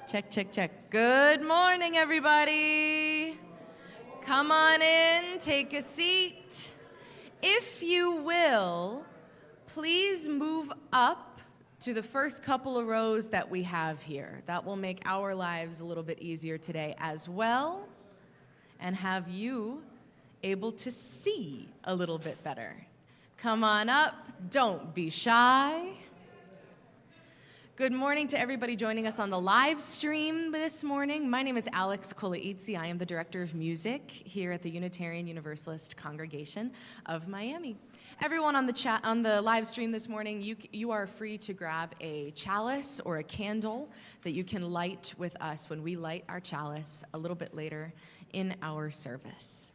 Check, check, check. Good morning, everybody. Come on in, take a seat. If you will, please move up to the first couple of rows that we have here. That will make our lives a little bit easier today as well, and have you able to see a little bit better. Come on up, don't be shy. Good morning to everybody joining us on the live stream this morning. My name is Alex Kolaitzi. I am the Director of Music here at the Unitarian Universalist Congregation of Miami. Everyone on the live stream this morning, you are free to grab a chalice or a candle that you can light with us when we light our chalice a little bit later in our service.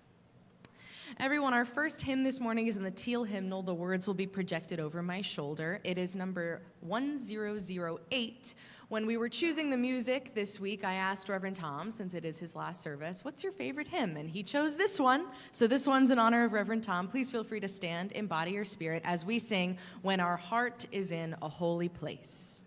Everyone, our first hymn this morning is in the teal hymnal. The words will be projected over my shoulder. It is number 1008. When we were choosing the music this week, I asked Reverend Tom, since it is his last service, what's your favorite hymn? And he chose this one. So this one's in honor of Reverend Tom. Please feel free to stand, embody your spirit as we sing, When Our Heart is in a Holy Place.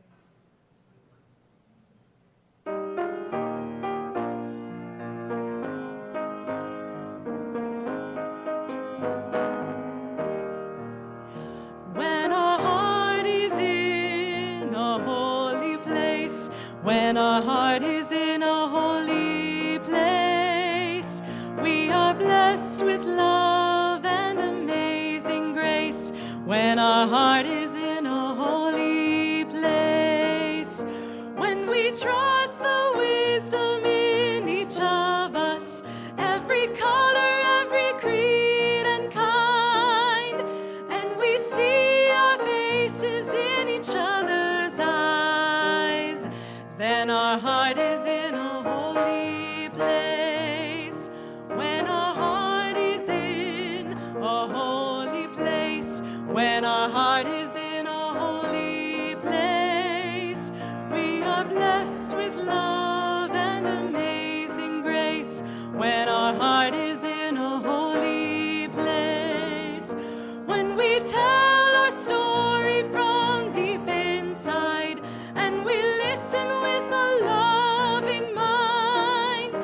When our heart is in a holy place, we are blessed with love and amazing grace. When our heart is in a holy place, when we trust the wisdom in each of us, every color, every creed and kind, and we see our faces in each other's eyes, then our heart is in a holy place. When our heart is in a holy place, when our heart is in a holy place, we are blessed with love and amazing grace. When our heart is in a holy place, when we tell our story from deep inside, and we listen with a loving mind,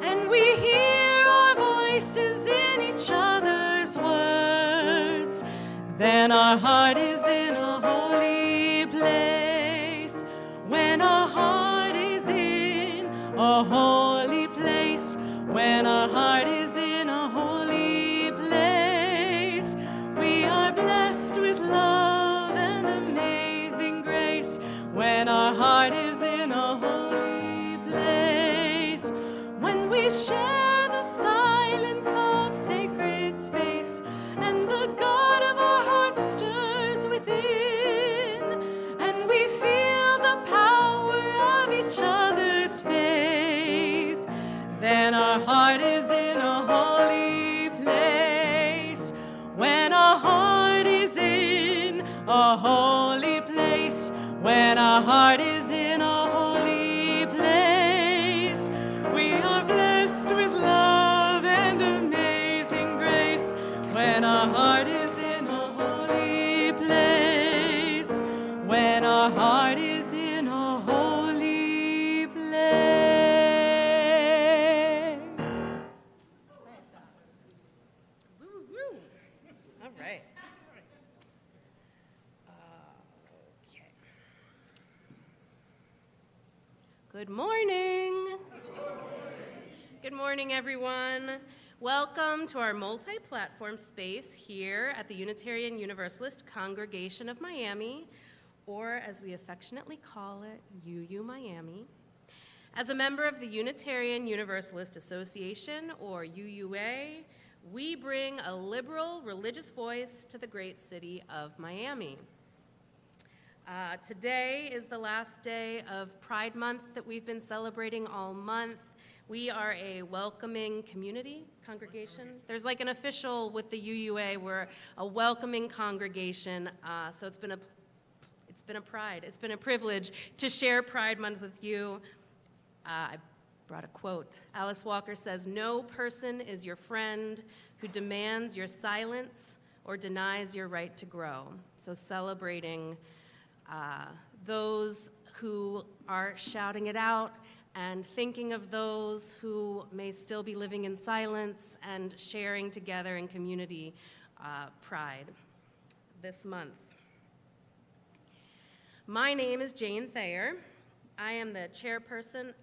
and we hear our voices in each other's words, then our heart is in a holy place. When our heart is in a holy place, when our heart is in a holy place, we are blessed with love and amazing grace. When our heart is in a holy place, when we share the silence of sacred space, and the God of our hearts stirs within, and we feel the power of each other's faith, then our heart is in a holy place. When our heart is in a holy place, when our heart is in a holy place, we are blessed with love and amazing grace. When our heart is in a holy place, when our heart is in a holy place. Woo-hoo. All right. Good morning. Good morning, everyone. Welcome to our multi-platform space here at the Unitarian Universalist Congregation of Miami, or as we affectionately call it, UU Miami. As a member of the Unitarian Universalist Association, or UUA, we bring a liberal religious voice to the great city of Miami. Today is the last day of Pride Month that we've been celebrating all month. We are a welcoming congregation. There's like an official with the UUA. We're a welcoming congregation. So it's been a pride. It's been a privilege to share Pride Month with you. I brought a quote. Alice Walker says, "No person is your friend who demands your silence or denies your right to grow." So celebrating those who are shouting it out, and thinking of those who may still be living in silence and sharing together in community pride this month. My name is Jane Thayer. I am the chairperson,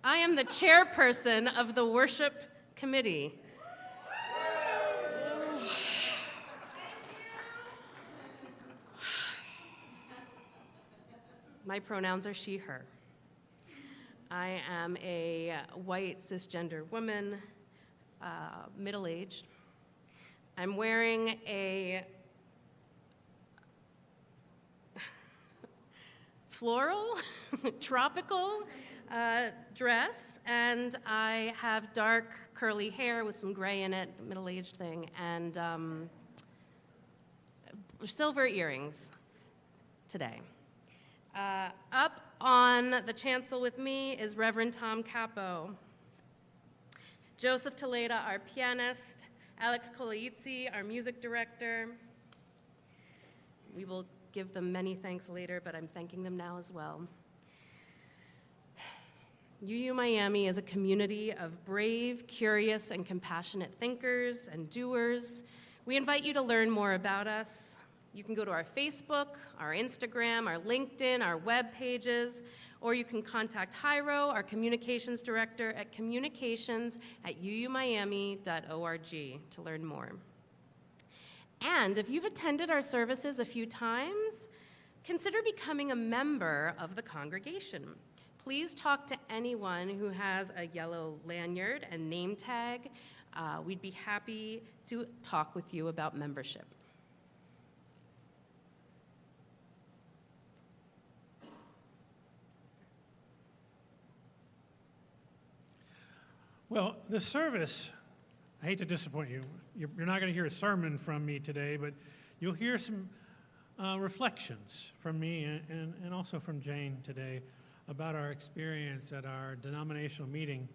I am the chairperson of the worship committee. My pronouns are she, her. I am a white cisgender woman, middle-aged. I'm wearing a floral, tropical dress, and I have dark curly hair with some gray in it, the middle-aged thing, and silver earrings today. Up on the chancel with me is Reverend Tom Capo, Joseph Toledo, our pianist, Alex Kolaitzi, our music director. We will give them many thanks later, but I'm thanking them now as well. UU Miami is a community of brave, curious, and compassionate thinkers and doers. We invite you to learn more about us. You can go to our Facebook, our Instagram, our LinkedIn, our web pages, or you can contact Jairo, our communications director, at communications@uumiami.org to learn more. And if you've attended our services a few times, consider becoming a member of the congregation. Please talk to anyone who has a yellow lanyard and name tag. We'd be happy to talk with you about membership. Well, the service, I hate to disappoint you. You're not going to hear a sermon from me today, but you'll hear some reflections from me and also from Jane today about our experience at our denominational meeting.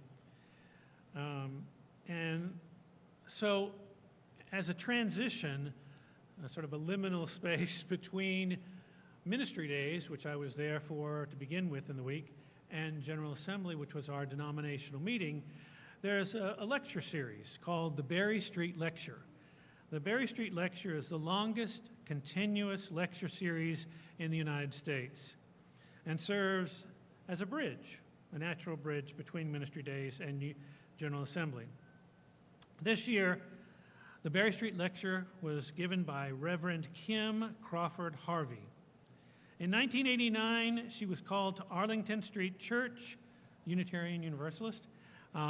And so as a transition, a sort of a liminal space between ministry days, which I was there for to begin with in the week, and General Assembly, which was our denominational meeting, there's a lecture series called the Berry Street Lecture. The Berry Street Lecture is the longest continuous lecture series in the United States and serves as a bridge, a natural bridge between ministry days and General Assembly. This year, the Berry Street Lecture was given by Reverend Kim Crawford Harvey. In 1989, she was called to Arlington Street Church, Unitarian Universalist,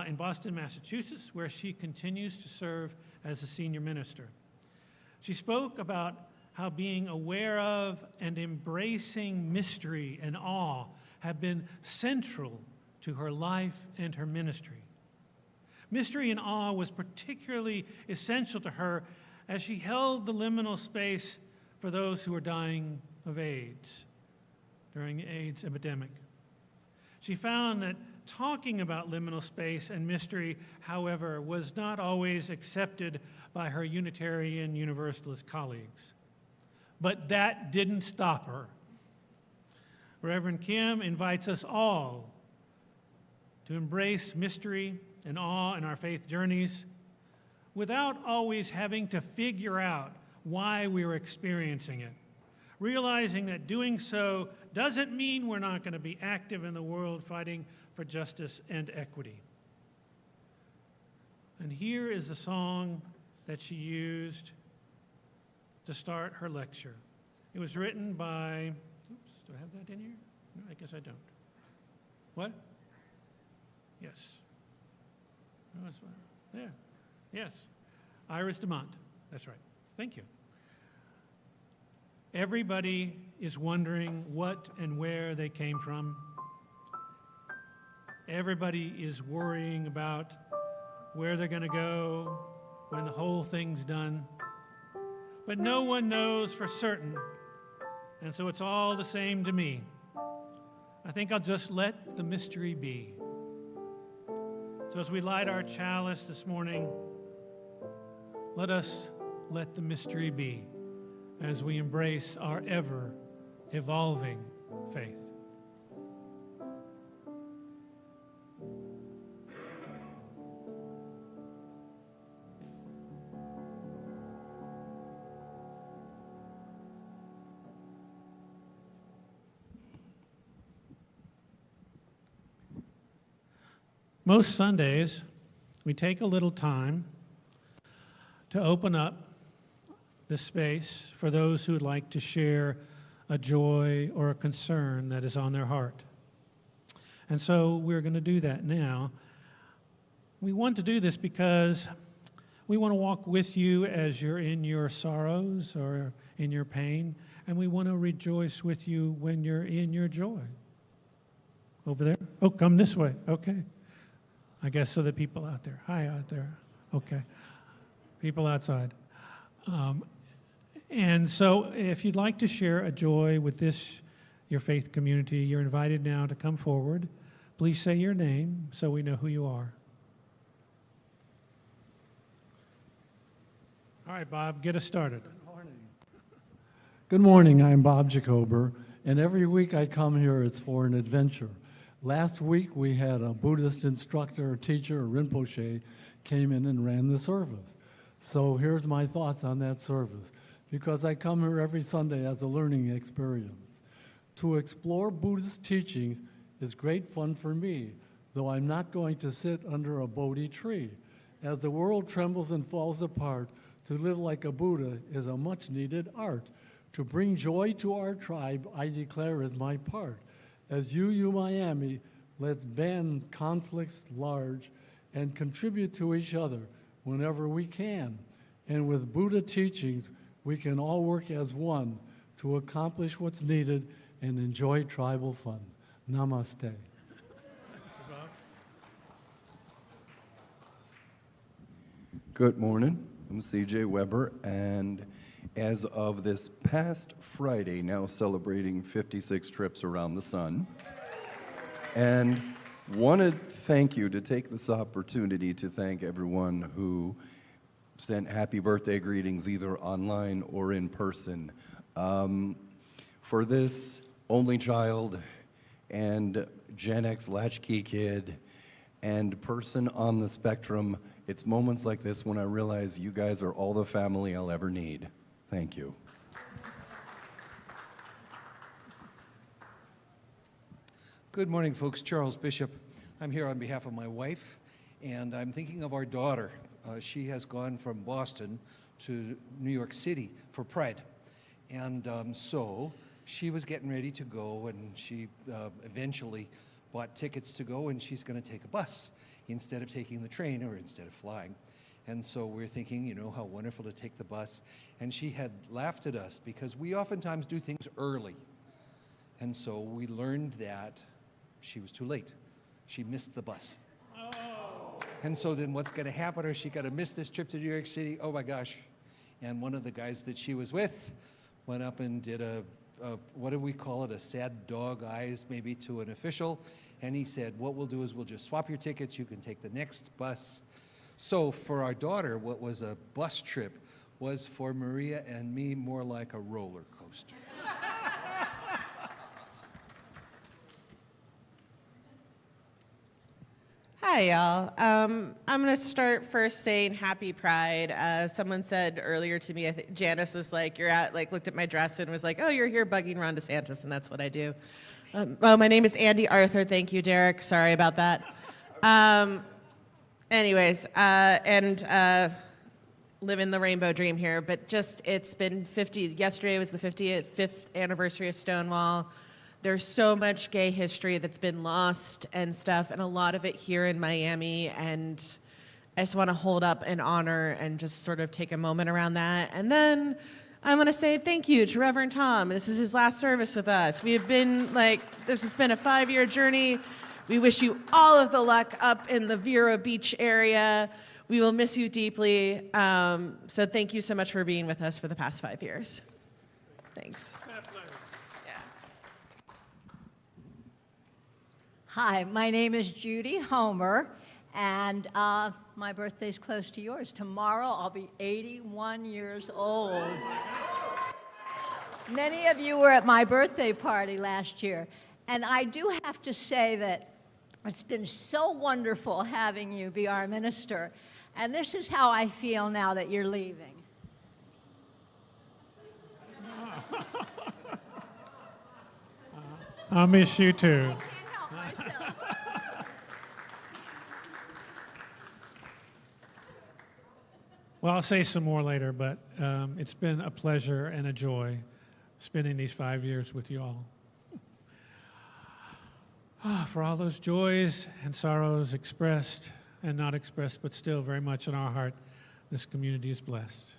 in Boston, Massachusetts, where she continues to serve as a senior minister. She spoke about how being aware of and embracing mystery and awe have been central to her life and her ministry. Mystery and awe was particularly essential to her as she held the liminal space for those who were dying of AIDS during the AIDS epidemic. She found that talking about liminal space and mystery, however, was not always accepted by her Unitarian Universalist colleagues. But that didn't stop her. Reverend Kim invites us all to embrace mystery and awe in our faith journeys without always having to figure out why we're experiencing it, realizing that doing so doesn't mean we're not going to be active in the world fighting for justice and equity. And here is the song that she used to start her lecture. It was written by, do I have that in here? No, I guess I don't. What? Yes. Oh, that's right. There. Yes. Iris DeMont. That's right. Thank you. Everybody is wondering what and where they came from. Everybody is worrying about where they're going to go when the whole thing's done. But no one knows for certain, and so it's all the same to me. I think I'll just let the mystery be. So as we light our chalice this morning, let us let the mystery be as we embrace our ever-evolving faith. Most Sundays, we take a little time to open up the space for those who would like to share a joy or a concern that is on their heart. And so we're going to do that now. We want to do this because we want to walk with you as you're in your sorrows or in your pain, and we want to rejoice with you when you're in your joy. Over there? Oh, come this way. Okay. I guess so the people out there. Hi, out there. Okay. People outside. And so if you'd like to share a joy with this, your faith community, you're invited now to come forward. Please say your name so we know who you are. All right, Bob, get us started. Good morning. Good morning, I'm Bob Jacober, and every week I come here, it's for an adventure. Last week we had a Buddhist instructor, teacher, Rinpoche, came in and ran the service. So here's my thoughts on that service, because I come here every Sunday as a learning experience. To explore Buddhist teachings is great fun for me, though I'm not going to sit under a Bodhi tree. As the world trembles and falls apart, to live like a Buddha is a much-needed art. To bring joy to our tribe, I declare is my part. As UU Miami, let's ban conflicts large and contribute to each other whenever we can. And with Buddha teachings, we can all work as one to accomplish what's needed and enjoy tribal fun. Namaste. Good morning. I'm CJ Weber, and as of this past Friday, now celebrating 56 trips around the sun, and wanted thank you to take this opportunity to thank everyone who sent happy birthday greetings either online or in person. For this only child and Gen X latchkey kid and person on the spectrum, it's moments like this when I realize you guys are all the family I'll ever need. Thank you. Good morning, folks. Charles Bishop. I'm here on behalf of my wife, and I'm thinking of our daughter. She has gone from Boston to New York City for Pride. And so she was getting ready to go, and she eventually bought tickets to go, and she's going to take a bus instead of taking the train or instead of flying. And so we're thinking, you know, how wonderful to take the bus. And she had laughed at us because we oftentimes do things early. And so we learned that she was too late. She missed the bus. Oh. And so then what's going to happen is she's going to miss this trip to New York City. Oh my gosh. And one of the guys that she was with went up and did a what do we call it, a sad dog eyes maybe to an official. And he said, what we'll do is we'll just swap your tickets. You can take the next bus. So for our daughter, what was a bus trip was for Maria and me more like a roller coaster. Hi, y'all. I'm going to start first saying happy Pride. Someone said earlier to me, I think Janice was like, looked at my dress and was like, oh, you're here bugging Ron DeSantis, and that's what I do. My name is Andy Arthur. Thank you, Derek. Sorry about that. Living the rainbow dream here, but just, it's been yesterday was the 55th anniversary of Stonewall. There's so much gay history that's been lost and stuff, and a lot of it here in Miami, and I just want to hold up and honor and just sort of take a moment around that. And then I want to say thank you to Reverend Tom. This is his last service with us. This has been a 5-year journey. We wish you all of the luck up in the Vero Beach area. We will miss you deeply. So thank you so much for being with us for the past 5 years. Thanks. Hi, my name is Judy Homer, and my birthday's close to yours. Tomorrow I'll be 81 years old. Many of you were at my birthday party last year, and I do have to say that it's been so wonderful having you be our minister, and this is how I feel now that you're leaving. I'll miss you too. Well, I'll say some more later, but it's been a pleasure and a joy spending these 5 years with you all. For all those joys and sorrows expressed and not expressed, but still very much in our heart, this community is blessed.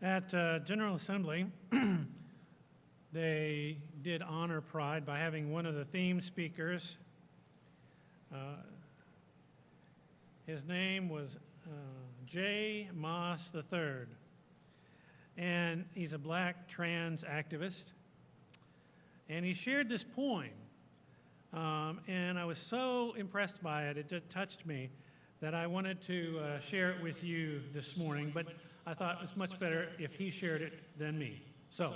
At General Assembly, they did honor Pride by having one of the theme speakers. His name was J. Moss III, and he's a black trans activist. And he shared this poem, and I was so impressed by it, it touched me, that I wanted to share it with you this morning, but I thought it's much better if he shared it than me. So.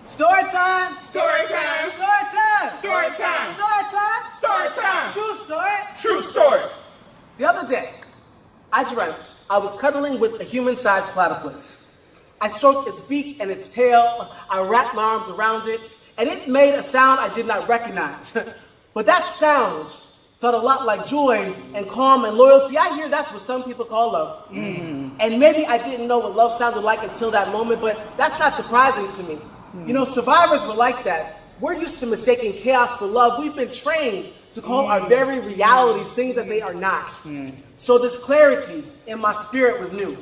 Story time! Story time! Story time! Story time! Story time! Story time! True story! True story! The other day, I dreamt I was cuddling with a human-sized platypus. I stroked its beak and its tail, I wrapped my arms around it, and it made a sound I did not recognize. But that sound felt a lot like joy and calm and loyalty. I hear that's what some people call love. And maybe I didn't know what love sounded like until that moment, but that's not surprising to me. You know, survivors were like that. We're used to mistaking chaos for love. We've been trained to call our very realities things that they are not. So this clarity in my spirit was new.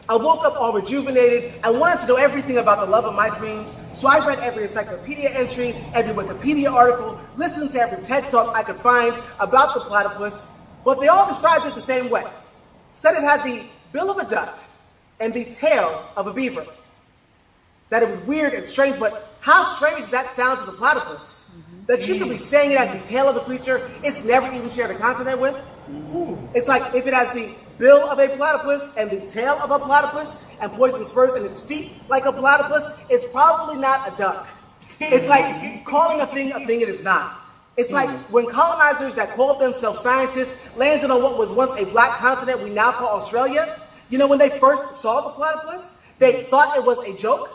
I woke up all rejuvenated and wanted to know everything about the love of my dreams, so I read every encyclopedia entry, every Wikipedia article, listened to every TED Talk I could find about the platypus, but they all described it the same way. Said it had the bill of a duck and the tail of a beaver. That it was weird and strange, but how strange does that sound to the platypus? That you could be saying it as the tail of a creature it's never even shared a continent with? It's like if it has the bill of a platypus and the tail of a platypus and poison spurs in its feet like a platypus, it's probably not a duck. It's like calling a thing it is not. It's like when colonizers that called themselves scientists landed on what was once a black continent we now call Australia. You know, when they first saw the platypus, they thought it was a joke,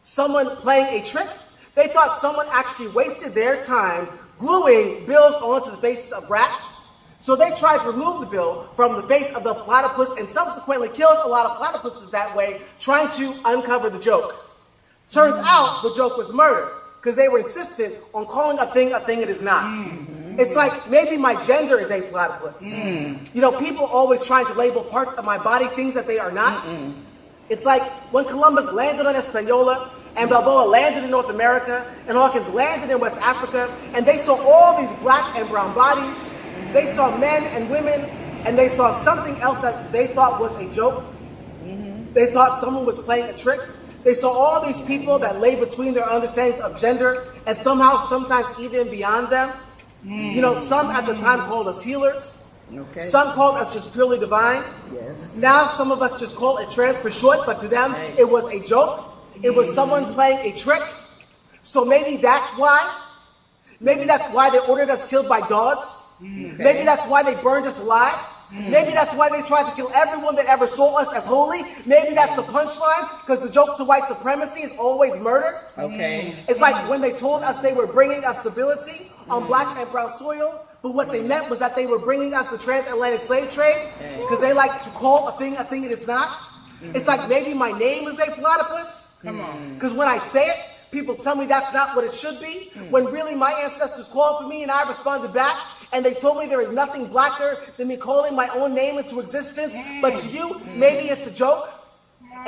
someone playing a trick. They thought someone actually wasted their time gluing bills onto the faces of rats. So they tried to remove the bill from the face of the platypus and subsequently killed a lot of platypuses that way, trying to uncover the joke. Turns out the joke was murder, because they were insistent on calling a thing it is not. It's like maybe my gender is a platypus. You know, people always trying to label parts of my body things that they are not. It's like when Columbus landed on Hispaniola, and Balboa landed in North America, and Hawkins landed in West Africa, and they saw all these black and brown bodies. They saw men and women, and they saw something else that they thought was a joke. They thought someone was playing a trick. They saw all these people that lay between their understandings of gender, and somehow, sometimes even beyond them. You know, some at the time called us healers. Some called us just purely divine. Now some of us just call it trans for short, but to them, it was a joke. It was someone playing a trick. So maybe that's why. Maybe that's why they ordered us killed by dogs. Maybe that's why they burned us alive. Maybe that's why they tried to kill everyone that ever saw us as holy. Maybe that's the punchline, because the joke to white supremacy is always murder. It's like when they told us they were bringing us stability on black and brown soil, but what they meant was that they were bringing us the transatlantic slave trade, because they like to call a thing it is not. It's like maybe my name is a platypus. Because when I say it, people tell me that's not what it should be, when really my ancestors called for me and I responded back, and they told me there is nothing blacker than me calling my own name into existence. But to you, maybe it's a joke,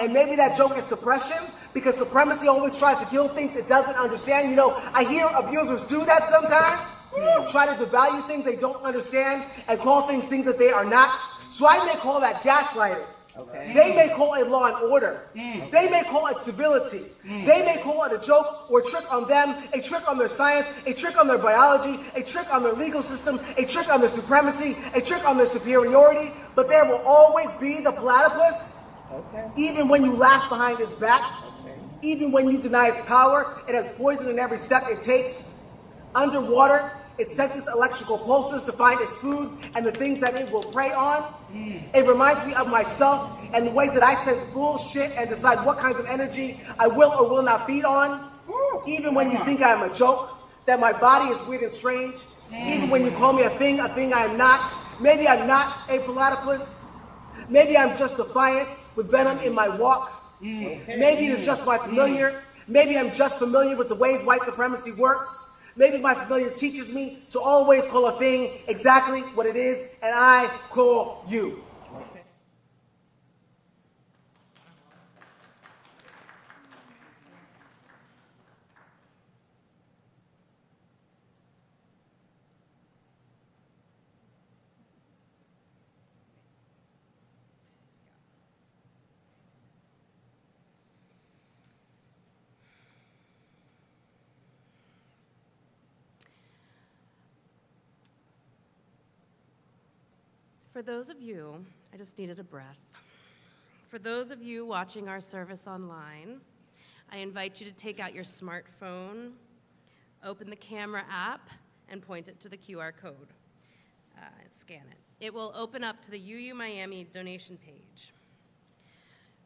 and maybe that joke is suppression, because supremacy always tries to kill things it doesn't understand. You know, I hear abusers do that sometimes, try to devalue things they don't understand and call things that they are not. So I may call that gaslighting. They may call it law and order. They may call it civility. They may call it a joke or a trick on them, a trick on their science, a trick on their biology, a trick on their legal system, a trick on their supremacy, a trick on their superiority. But there will always be the platypus, even when you laugh behind its back, even when you deny its power. It has poison in every step it takes. Underwater, it senses electrical pulses to find its food and the things that it will prey on. It reminds me of myself and the ways that I sense bullshit and decide what kinds of energy I will or will not feed on. Even when you think I am a joke, that my body is weird and strange. Even when you call me a thing I am not. Maybe I'm not a platypus. Maybe I'm just defiant with venom in my walk. Maybe it's just my familiar. Maybe I'm just familiar with the ways white supremacy works. Maybe my familiar teaches me to always call a thing exactly what it is, and I call you. For those of you, I just needed a breath. For those of you watching our service online, I invite you to take out your smartphone, open the camera app, and point it to the QR code. And scan it. It will open up to the UU Miami donation page.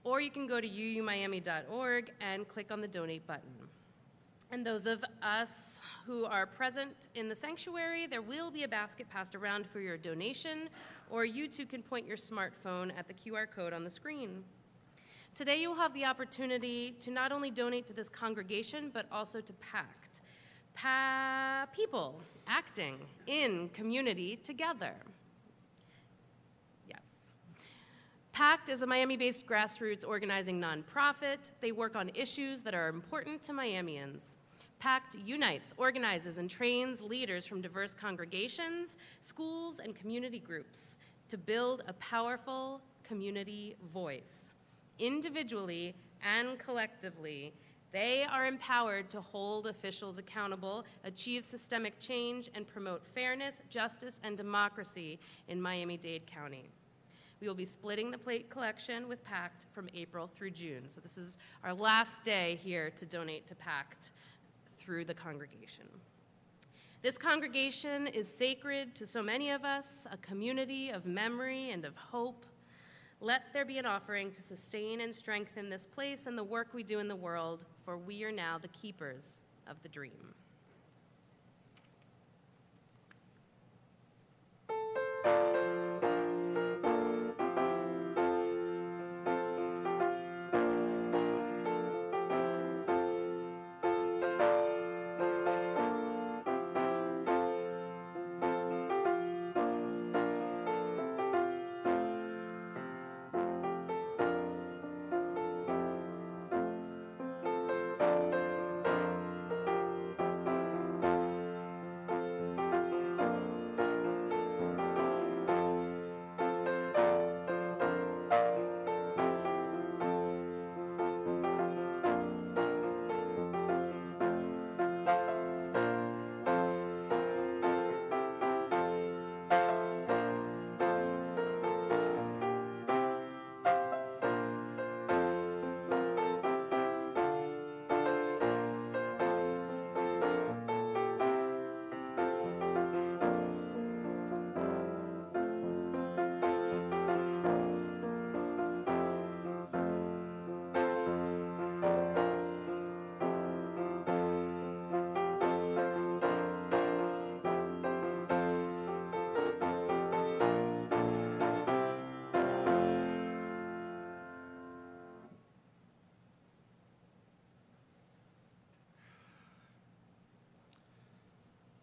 Or you can go to uumiami.org and click on the donate button. And those of us who are present in the sanctuary, there will be a basket passed around for your donation, or you too can point your smartphone at the QR code on the screen. Today you will have the opportunity to not only donate to this congregation, but also to PACT, people acting in community together. Yes. PACT is a Miami-based grassroots organizing nonprofit. They work on issues that are important to Miamians. PACT unites, organizes, and trains leaders from diverse congregations, schools, and community groups to build a powerful community voice. Individually and collectively, they are empowered to hold officials accountable, achieve systemic change, and promote fairness, justice, and democracy in Miami-Dade County. We will be splitting the plate collection with PACT from April through June. So this is our last day here to donate to PACT through the congregation. This congregation is sacred to so many of us, a community of memory and of hope. Let there be an offering to sustain and strengthen this place and the work we do in the world, for we are now the keepers of the dream.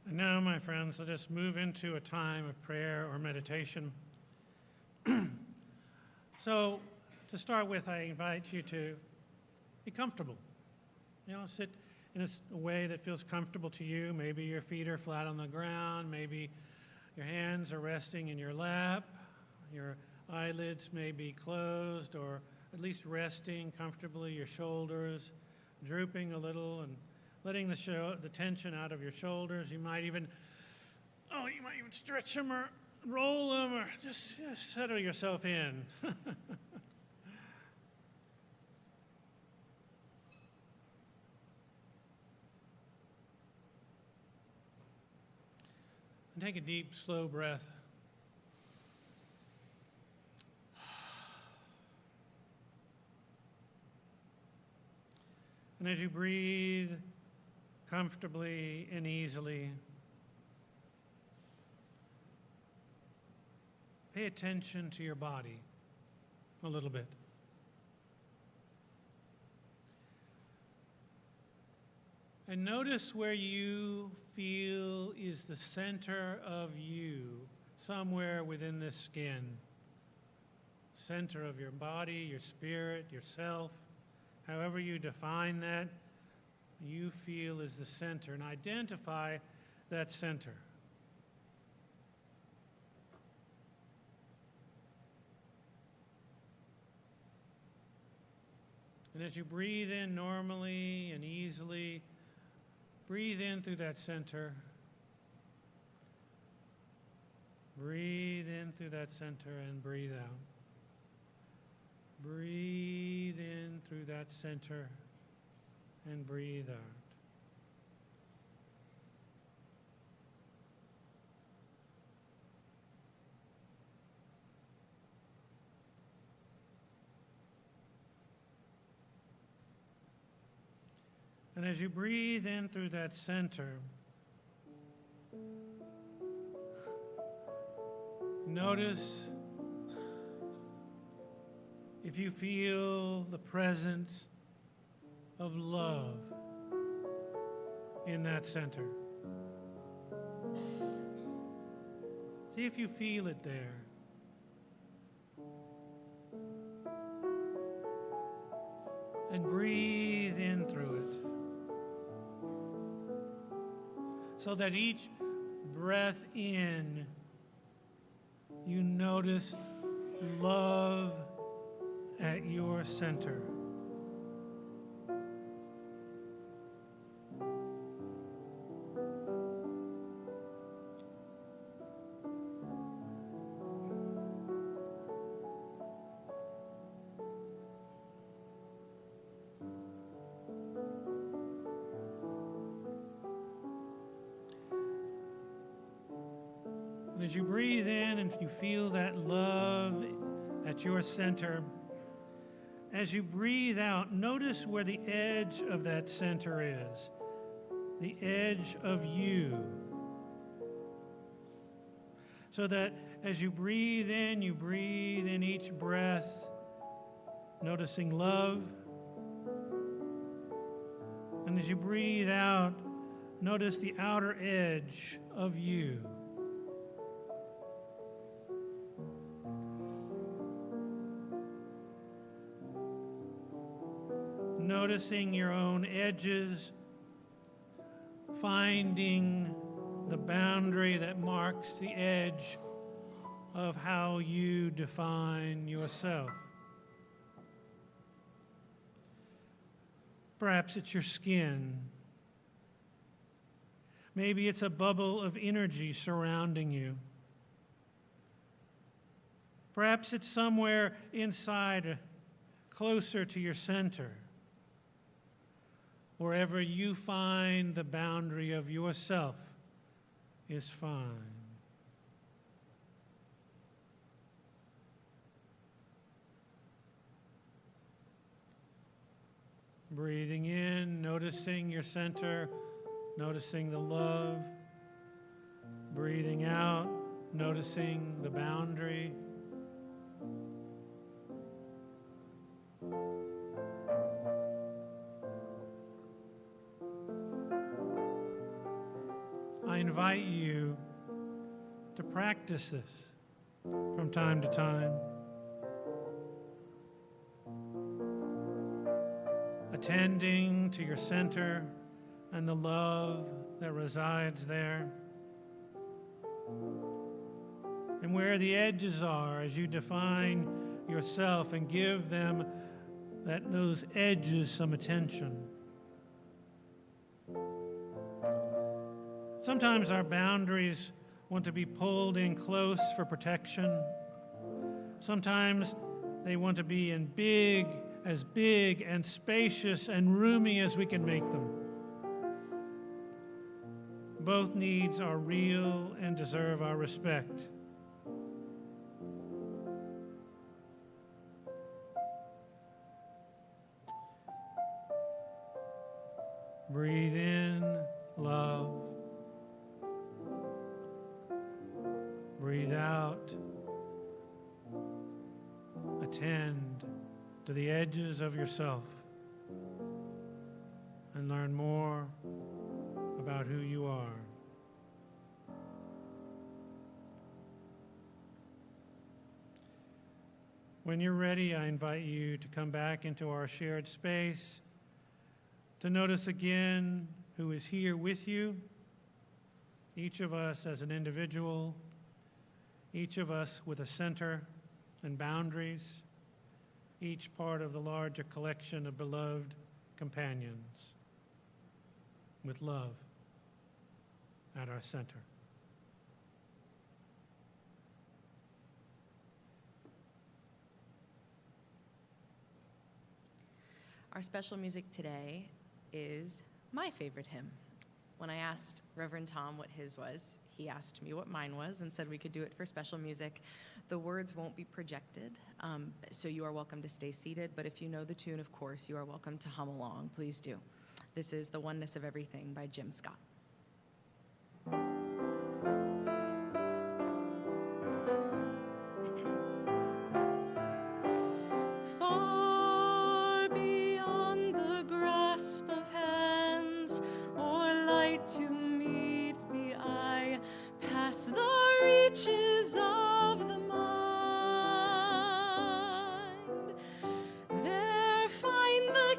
And now, my friends, let us move into a time of prayer or meditation. So, to start with, I invite you to be comfortable. Sit in a way that feels comfortable to you. Maybe your feet are flat on the ground. Maybe your hands are resting in your lap. Your eyelids may be closed or at least resting comfortably. Your shoulders drooping a little and letting the tension out of your shoulders. You might even stretch them or roll them or just settle yourself in. And take a deep, slow breath. And as you breathe comfortably and easily, pay attention to your body a little bit. And notice where you feel is the center of you, somewhere within this skin. Center of your body, your spirit, yourself, however you define that, you feel is the center, and identify that center. And as you breathe in normally and easily, breathe in through that center. Breathe in through that center and breathe out. Breathe in through that center and breathe out. And as you breathe in through that center, notice if you feel the presence of love in that center. See if you feel it there. and breathe in through it. So that each breath in, you notice love at your center. And as you breathe in and you feel that love at your center, as you breathe out, notice where the edge of that center is, the edge of you. So that as you breathe in each breath, noticing love. And as you breathe out, notice the outer edge of you. Noticing your own edges, finding the boundary that marks the edge of how you define yourself. Perhaps it's your skin. Maybe it's a bubble of energy surrounding you. Perhaps it's somewhere inside, closer to your center. Wherever you find the boundary of yourself is fine. Breathing in, noticing your center, noticing the love. Breathing out, noticing the boundary. I invite you to practice this from time to time. Attending to your center and the love that resides there. And where the edges are as you define yourself and give them those edges some attention. Sometimes our boundaries want to be pulled in close for protection. Sometimes they want to be as big and spacious and roomy as we can make them. Both needs are real and deserve our respect. Breathe in love. Breathe out. Attend to the edges of yourself and learn more about who you are. When you're ready, I invite you to come back into our shared space, to notice again who is here with you, each of us as an individual, each of us with a center and boundaries, each part of the larger collection of beloved companions with love at our center. Our special music today is my favorite hymn. When I asked Reverend Tom what his was, he asked me what mine was and said we could do it for special music. The words won't be projected, so you are welcome to stay seated, but if you know the tune, of course, you are welcome to hum along. Please do. This is The Oneness of Everything by Jim Scott. Far beyond the grasp of hands or light to meet the eye, past the reaches of the mind, there find the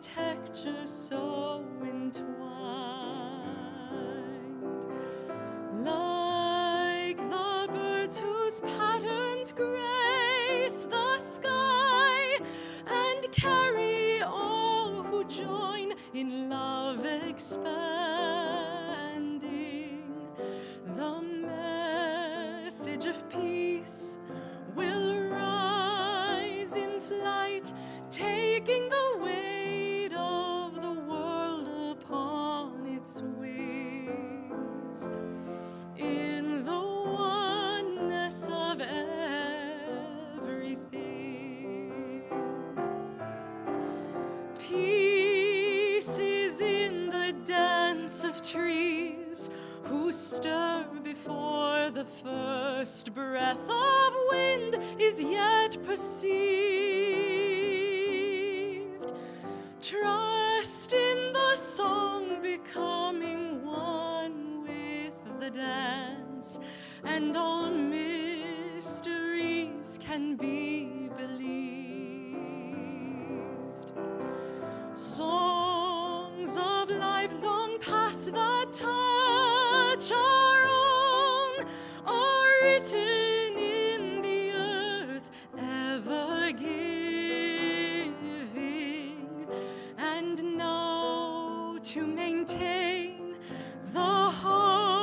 architecture so entwined. Like the birds whose patterns grace the sky and carry all who join in love expanding, the message of peace will rise in flight, taking the weight of the world upon its wings. In the oneness of everything, peace is in the dance of trees who stir before the first breath of wind is yet perceived. Trust in the song becoming one with the dance, and all mysteries can be believed. Songs of life long past the touch our own are written in the earth, ever giving, and now to maintain the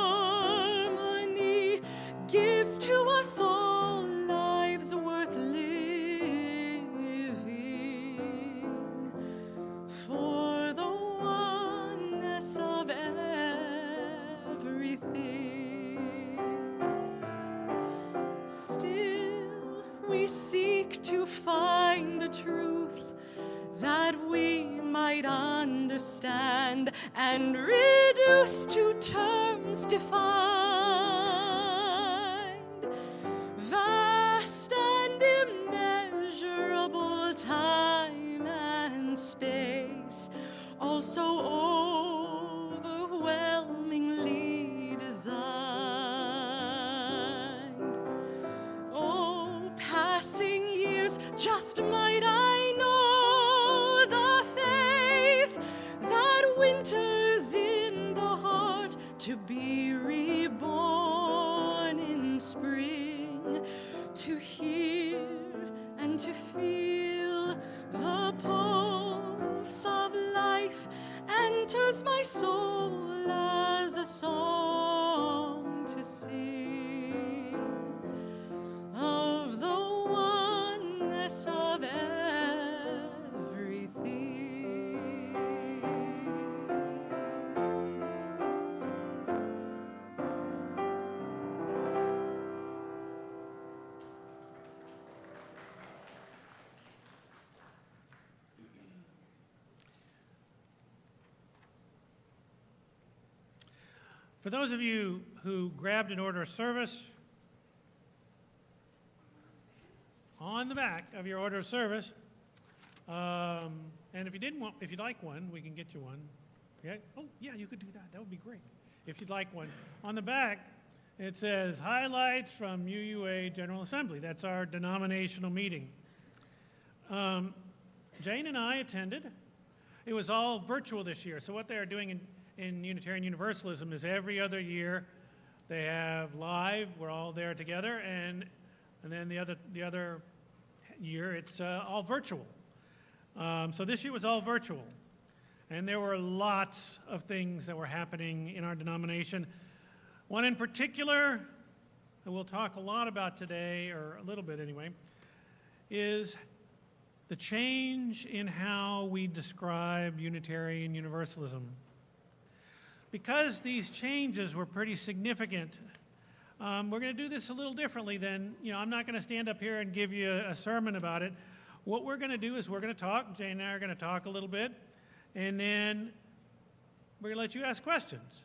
harmony gives to us all lives worth living, for the oneness of everything. Still, we seek to find a truth that we might understand and reduce to terms defined. Vast and immeasurable time and space, also overwhelmingly designed. Oh, passing years, just might I know the faith that winters in the heart to be reborn in spring, to hear and to feel the pulse of life enters my soul as a song to sing of the oneness of everything. For those of you who grabbed an order of service, on the back of your order of service, and if you'd like one, we can get you one. Okay? Oh, yeah, you could do that. That would be great. If you'd like one. On the back, it says, highlights from UUA General Assembly. That's our denominational meeting. Jane and I attended. It was all virtual this year. So what they are doing in Unitarian Universalism is every other year they have live, we're all there together, and then the other year it's all virtual. So this year was all virtual. And there were lots of things that were happening in our denomination. One in particular that we'll talk a lot about today, or a little bit anyway, is the change in how we describe Unitarian Universalism. Because these changes were pretty significant, we're going to do this a little differently than, I'm not going to stand up here and give you a sermon about it. What we're going to do is we're going to talk, Jane and I are going to talk a little bit, and then we're going to let you ask questions,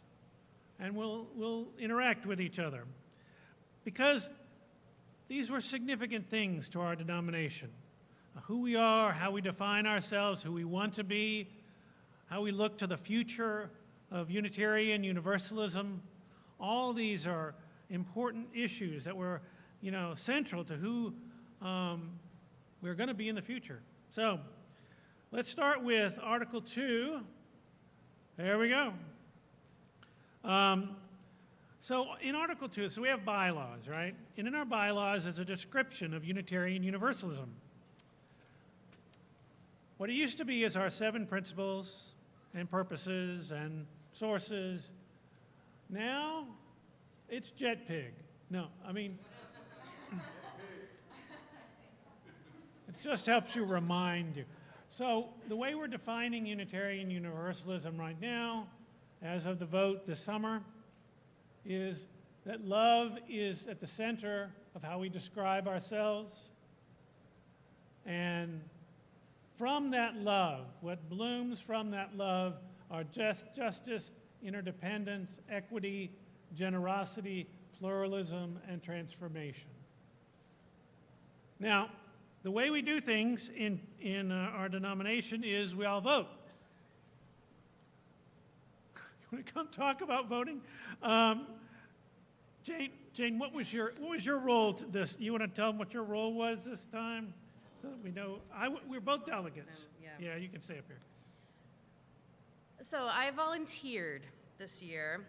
and we'll interact with each other. Because these were significant things to our denomination. Who we are, how we define ourselves, who we want to be, how we look to the future of Unitarian Universalism. All these are important issues that were, central to who we're going to be in the future. So Let's start with Article 2. There we go. So in Article 2, so we have bylaws, right? And in our bylaws is a description of Unitarian Universalism. What it used to be is our 7 principles and purposes and sources. Now, it's JetPig. No, I mean, it just helps you remind you. So the way we're defining Unitarian Universalism right now, as of the vote this summer, is that love is at the center of how we describe ourselves. And from that love, what blooms from that love are justice, interdependence, equity, generosity, pluralism, and transformation. Now, the way we do things in our denomination is we all vote. You want to come talk about voting? Jane, what was your role to this? You want to tell them what your role was this time? So we know, we're both delegates. Yeah, you can stay up here. So I volunteered this year.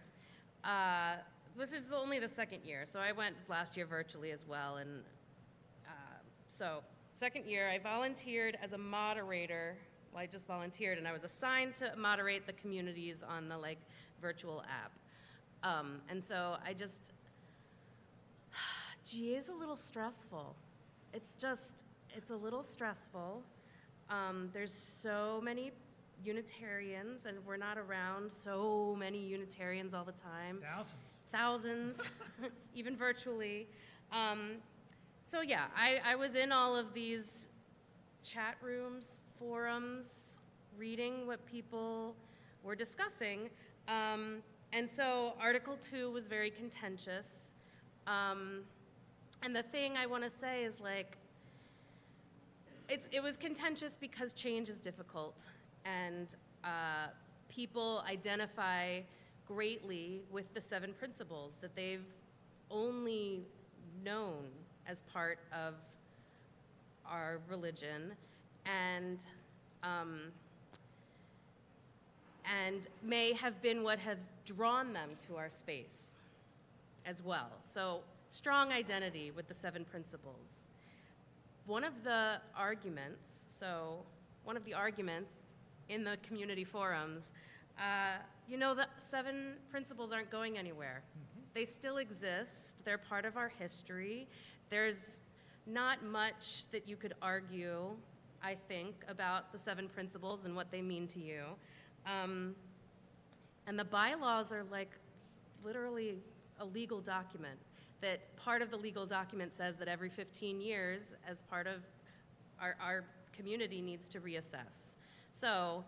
This is only the second year, so I went last year virtually as well. And so second year, I volunteered as a moderator. Well, I just volunteered, and I was assigned to moderate the communities on the virtual app. And so I just, GA is a little stressful. It's a little stressful. There's so many Unitarians, and we're not around so many Unitarians all the time. Thousands, even virtually. So yeah, I was in all of these chat rooms, forums, reading what people were discussing. And so Article 2 was very contentious. And the thing I want to say is it was contentious because change is difficult, and people identify greatly with the 7 principles that they've only known as part of our religion, and may have been what have drawn them to our space as well. So strong identity with the 7 principles. One of the arguments in the community forums, the 7 principles aren't going anywhere. They still exist. They're part of our history. There's not much that you could argue, I think, about the 7 principles and what they mean to you. And the bylaws are literally a legal document. That part of the legal document says that every 15 years, as part of our community needs to reassess. So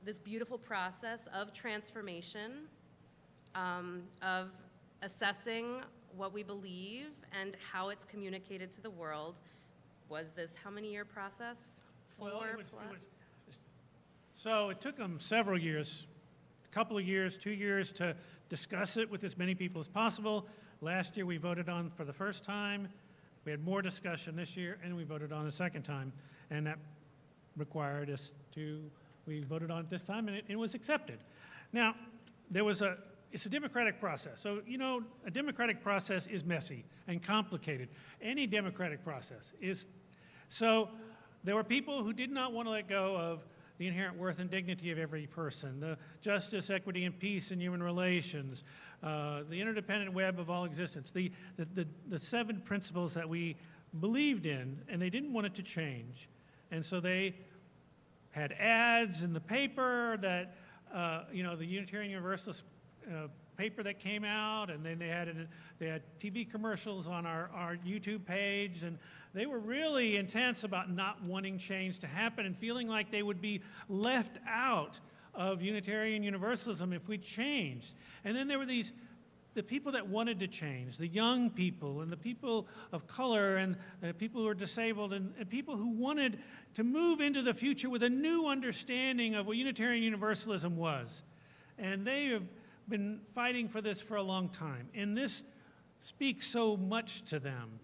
this beautiful process of transformation, of assessing what we believe and how it's communicated to the world, was this how many year process? So it took them several years, a couple of years, 2 years to discuss it with as many people as possible. Last year we voted on for the first time. We had more discussion this year, and we voted on a second time. And that required us we voted on it this time, and it was accepted. Now, it's a democratic process. So, a democratic process is messy and complicated. Any democratic process is. So there were people who did not want to let go of the inherent worth and dignity of every person, the justice, equity, and peace in human relations, the interdependent web of all existence, the 7 principles that we believed in, and they didn't want it to change. And so they had ads in the paper that, the Unitarian Universalist paper that came out, and then they had TV commercials on our YouTube page, and they were really intense about not wanting change to happen and feeling like they would be left out of Unitarian Universalism if we changed. And then there were the people that wanted to change, the young people and the people of color and the people who are disabled and people who wanted to move into the future with a new understanding of what Unitarian Universalism was. And they have been fighting for this for a long time. And this speaks so much to them.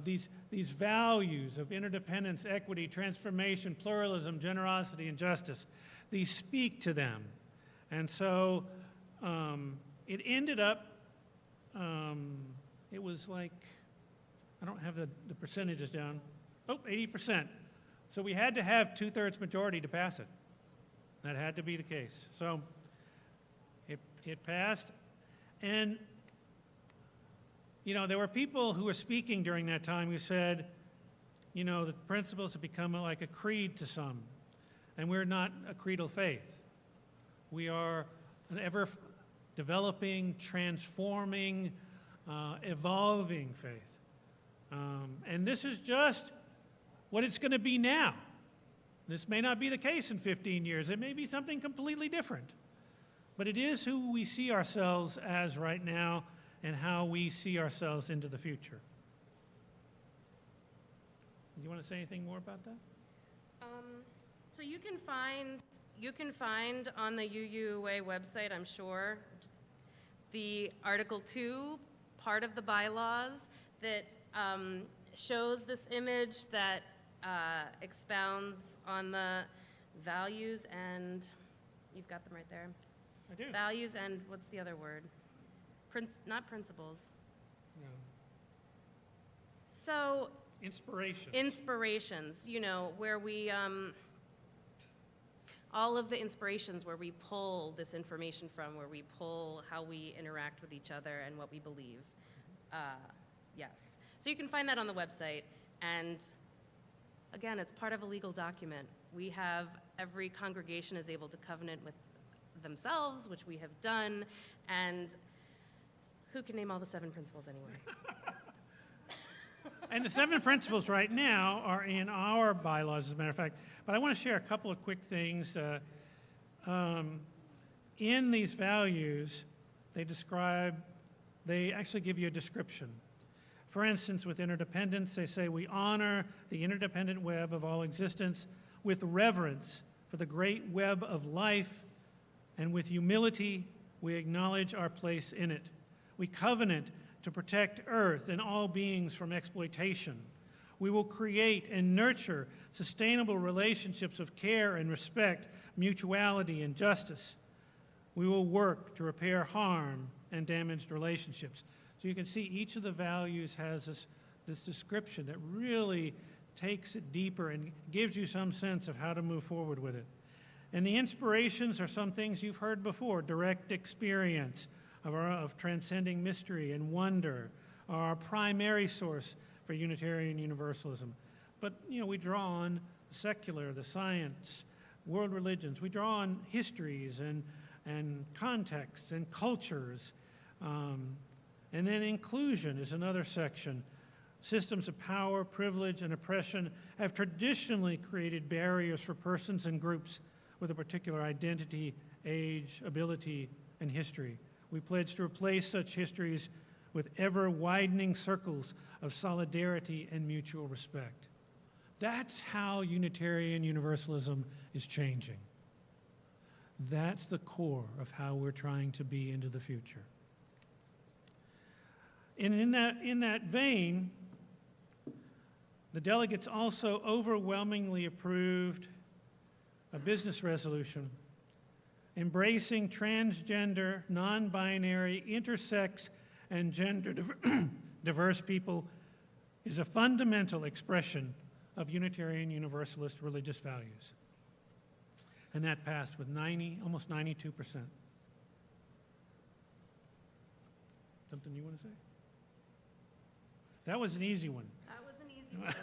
these values of interdependence, equity, transformation, pluralism, generosity, and justice. These speak to them. And so it ended up, it was like, I don't have the percentages down. 80%. So we had to have 2/3 majority to pass it. That had to be the case. So it passed. And, you know, there were people who were speaking during that time who said, you know, the principles have become like a creed to some. And we're not a creedal faith. We are an ever developing, transforming, evolving faith. And this is just what it's going to be now. This may not be the case in 15 years. It may be something completely different. But it is who we see ourselves as right now and how we see ourselves into the future. Do you want to say anything more about that? So you can find on the UUA website, I'm sure, the Article 2 part of the bylaws that shows this image that expounds on the values and, you've got them right there. I do. Values and, what's the other word? Not principles. No. So, Inspirations, you know, where we, all of the inspirations where we pull this information from, where we pull how we interact with each other and what we believe. Yes. So you can find that on the website. And again, it's part of a legal document. We have, every congregation is able to covenant with themselves, which we have done. And who can name all the 7 principles anyway? And the 7 principles right now are in our bylaws, as a matter of fact. But I want to share a couple of quick things. In these values, they actually give you a description. For instance, with interdependence, they say, we honor the interdependent web of all existence with reverence for the great web of life, and with humility, we acknowledge our place in it. We covenant to protect Earth and all beings from exploitation. We will create and nurture sustainable relationships of care and respect, mutuality and justice. We will work to repair harm and damaged relationships. So you can see each of the values has this description that really takes it deeper and gives you some sense of how to move forward with it. And the inspirations are some things you've heard before: direct experience of transcending mystery and wonder are our primary source for Unitarian Universalism. But, you know, we draw on the secular, the science, world religions. We draw on histories and contexts and cultures. And then inclusion is another section. Systems of power, privilege, and oppression have traditionally created barriers for persons and groups with a particular identity, age, ability, and history. We pledge to replace such histories with ever-widening circles of solidarity and mutual respect. That's how Unitarian Universalism is changing. That's the core of how we're trying to be into the future. And in that vein, the delegates also overwhelmingly approved a business resolution embracing transgender, non-binary, intersex, and gender diverse people is a fundamental expression of Unitarian Universalist religious values. And that passed with almost 92%. Something you want to say? That was an easy one. That was an easy one,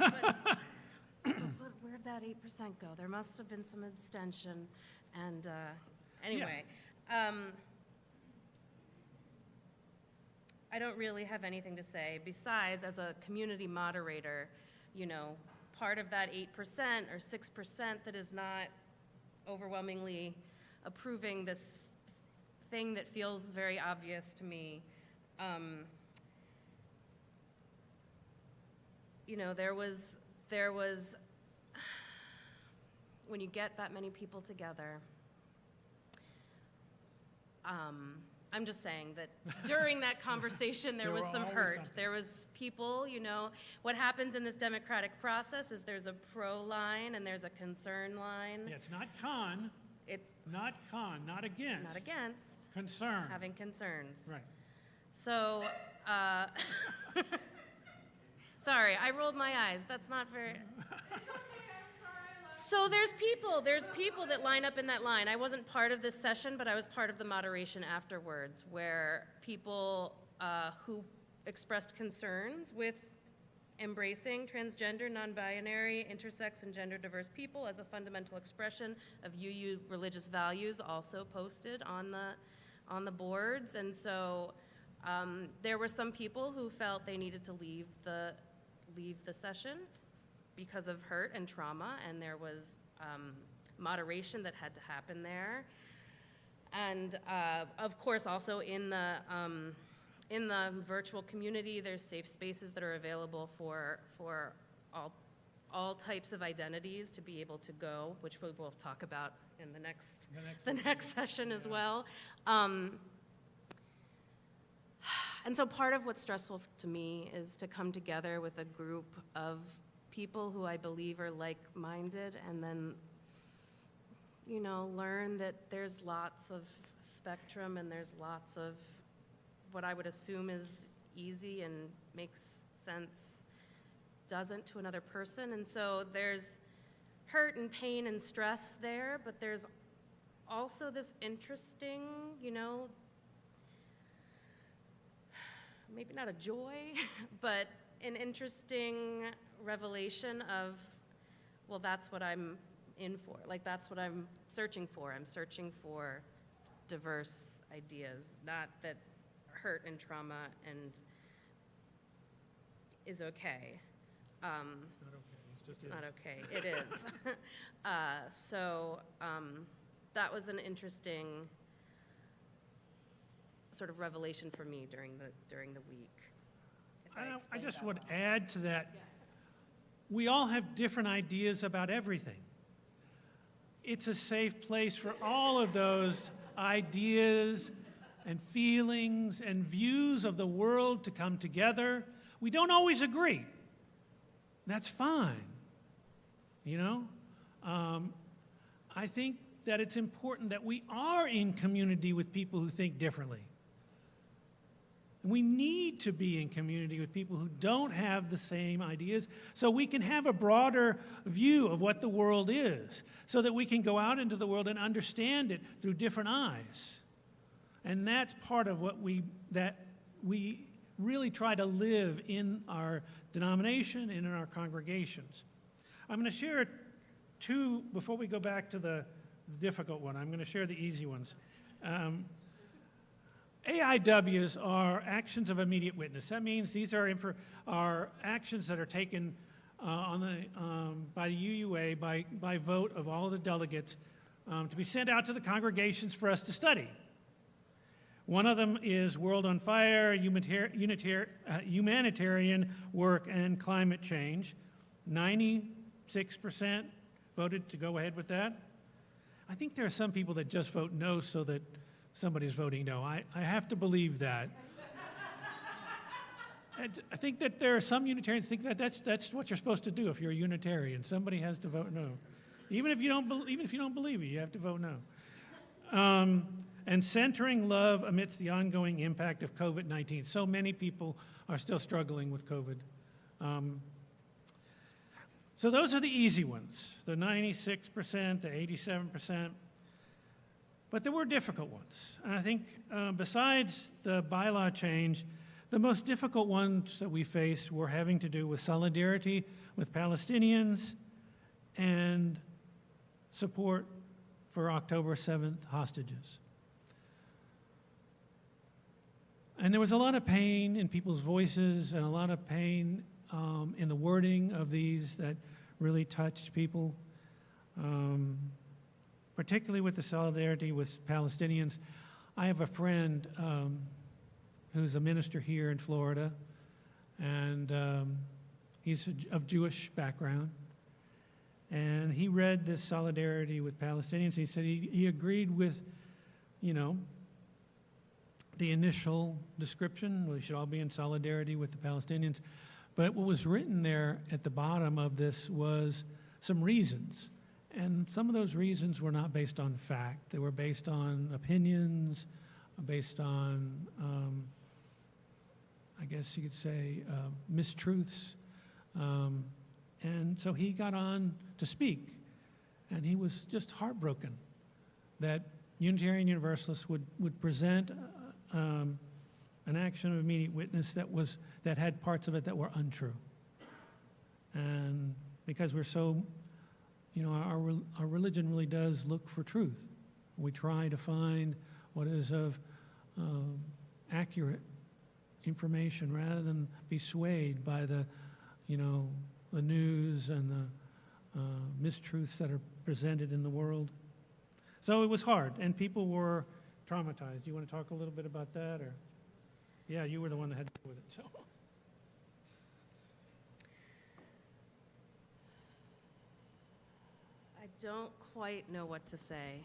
but where'd that 8% go? There must have been some abstention, and anyway. I don't really have anything to say besides, as a community moderator, you know, part of that 8% or 6% that is not overwhelmingly approving this thing that feels very obvious to me. You know, there was, when you get that many people together, I'm just saying that during that conversation, there was were some always hurt. something. There was people, what happens in this democratic process is there's a pro line and there's a concern line. Yeah, it's not con, It's not against. not against Concern. having concerns. Right. So, sorry, I rolled my eyes. That's not very. So there's people that line up in that line. I wasn't part of this session, but I was part of the moderation afterwards, where people who expressed concerns with embracing transgender, non-binary, intersex, and gender-diverse people as a fundamental expression of UU religious values also posted on the boards. And so there were some people who felt they needed to leave the session because of hurt and trauma, and there was moderation that had to happen there. And of course, also in the virtual community, there's safe spaces that are available for all types of identities to be able to go, which we will talk about in the next session as well. And so part of what's stressful to me is to come together with a group of people who I believe are like-minded, and then, learn that there's lots of spectrum and there's lots of what I would assume is easy and makes sense doesn't to another person. And so there's hurt and pain and stress there, but there's also this interesting, maybe not a joy, but an interesting revelation of, well, that's what I'm in for. That's what I'm searching for. I'm searching for diverse ideas, not that hurt and trauma and is okay. It's not okay. It's not okay. It is. So that was an interesting sort of revelation for me during the week. if I explained just that would well. add to that, we all have different ideas about everything. It's a safe place for all of those ideas and feelings and views of the world to come together. We don't always agree. That's fine. I think that it's important that we are in community with people who think differently. And we need to be in community with people who don't have the same ideas so we can have a broader view of what the world is, so that we can go out into the world and understand it through different eyes. And that's part of what we really try to live in our denomination and in our congregations. I'm going to share two, before we go back to the difficult one, I'm going to share the easy ones. AIWs are actions of immediate witness. That means these are actions that are taken by the UUA by vote of all the delegates to be sent out to the congregations for us to study. One of them is World on Fire, humanitarian work, and climate change. 96% voted to go ahead with that. I think there are some people that just vote no so that somebody's voting no. I have to believe that. I think that there are some Unitarians think that that's what you're supposed to do if you're a Unitarian. Somebody has to vote no. Even if you don't believe it, you have to vote no. And centering love amidst the ongoing impact of COVID-19. So many people are still struggling with COVID. So those are the easy ones, the 96%, the 87%. But there were difficult ones. And I think besides the bylaw change, the most difficult ones that we faced were having to do with solidarity with Palestinians and support for October 7th hostages. And there was a lot of pain in people's voices and a lot of pain in the wording of these that really touched people, particularly with the solidarity with Palestinians. I have a friend who's a minister here in Florida, and he's of Jewish background. And he read this solidarity with Palestinians. He said he agreed with, the initial description. We should all be in solidarity with the Palestinians. But what was written there at the bottom of this was some reasons. And some of those reasons were not based on fact. They were based on opinions, based on, I guess you could say, mistruths. And so he got on to speak. And he was just heartbroken that Unitarian Universalists would present an action of immediate witness that had parts of it that were untrue. And because we're so, our religion really does look for truth. We try to find what is of accurate information rather than be swayed by the news and the mistruths that are presented in the world. So it was hard, and people were traumatized. Do you want to talk a little bit about that, or? Yeah, you were the one that had to deal with it. So. I don't quite know what to say.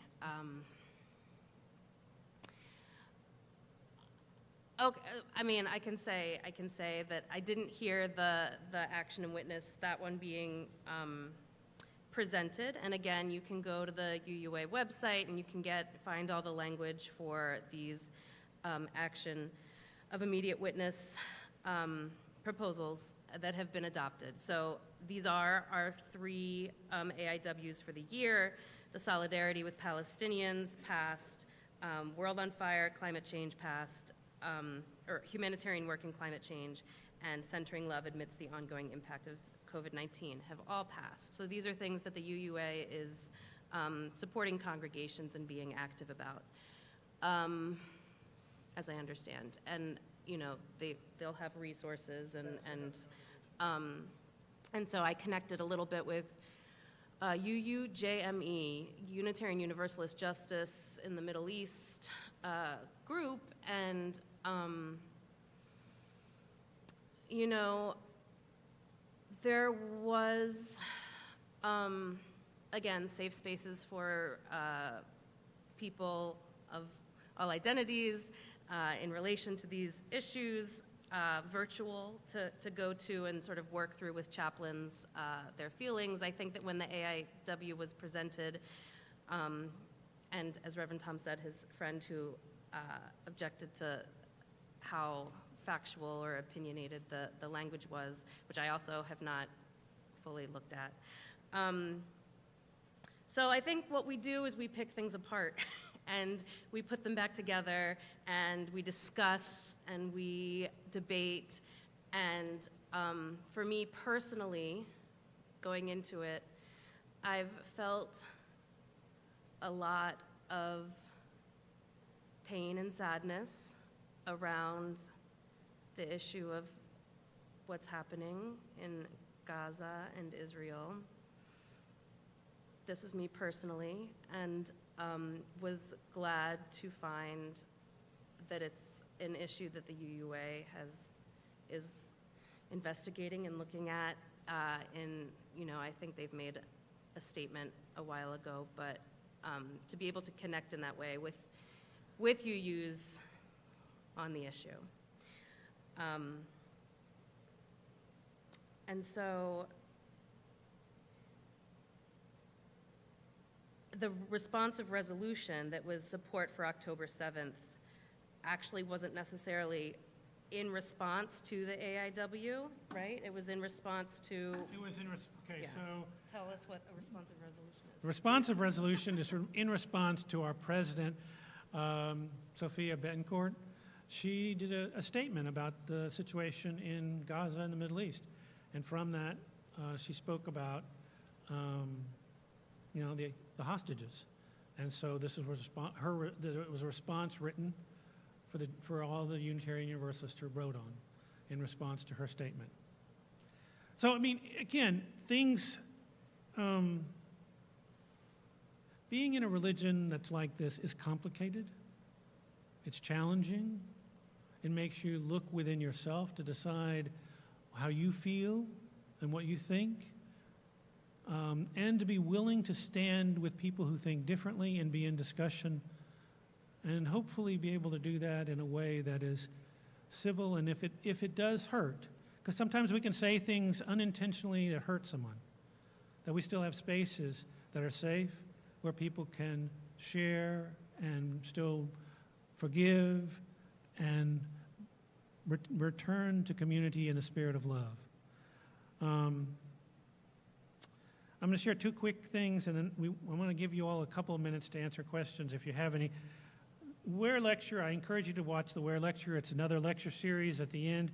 Okay, I mean, I can say that I didn't hear the action and witness, that one being presented. And again, you can go to the UUA website and you can find all the language for these action of immediate witness proposals that have been adopted. So these are our 3 AIWs for the year: the Solidarity with Palestinians passed, World on Fire, Climate Change passed, or Humanitarian Work in Climate Change, and Centering Love Amidst the Ongoing Impact of COVID-19 have all passed. So these are things that the UUA is supporting congregations and being active about, as I understand. And they'll have resources and so I connected a little bit with UUJME, Unitarian Universalist Justice in the Middle East group, and there was, again, safe spaces for people of all identities in relation to these issues, virtual to go to and sort of work through with chaplains their feelings. I think that when the AIW was presented, and as Reverend Tom said, his friend who objected to how factual or opinionated the language was, which I also have not fully looked at. So I think what we do is we pick things apart and we put them back together and we discuss and we debate. And for me personally, going into it, I've felt a lot of pain and sadness around the issue of what's happening in Gaza and Israel. This is me personally, and was glad to find that it's an issue that the UUA is investigating and looking at. I think they've made a statement a while ago, but to be able to connect in that way with UUs on the issue. And so the responsive resolution that was support for October 7th actually wasn't necessarily in response to the AIW, right? It was in response to... It was okay, Yeah. so... Tell us what a responsive resolution is. The responsive resolution is in response to our president, Sophia Betancourt. She did a statement about the situation in Gaza and the Middle East. And from that, she spoke about, the hostages. And so this was it was a response written for all the Unitarian Universalists who wrote on in response to her statement. So, I mean, again, things, being in a religion that's like this is complicated. It's challenging. It makes you look within yourself to decide how you feel and what you think, and to be willing to stand with people who think differently and be in discussion and hopefully be able to do that in a way that is civil, and if it does hurt, because sometimes we can say things unintentionally that hurt someone, that we still have spaces that are safe, where people can share and still forgive and return to community in a spirit of love. I'm going to share two quick things, and then I want to give you all a couple of minutes to answer questions if you have any. Where Lecture, I encourage you to watch the Where Lecture. It's another lecture series at the end.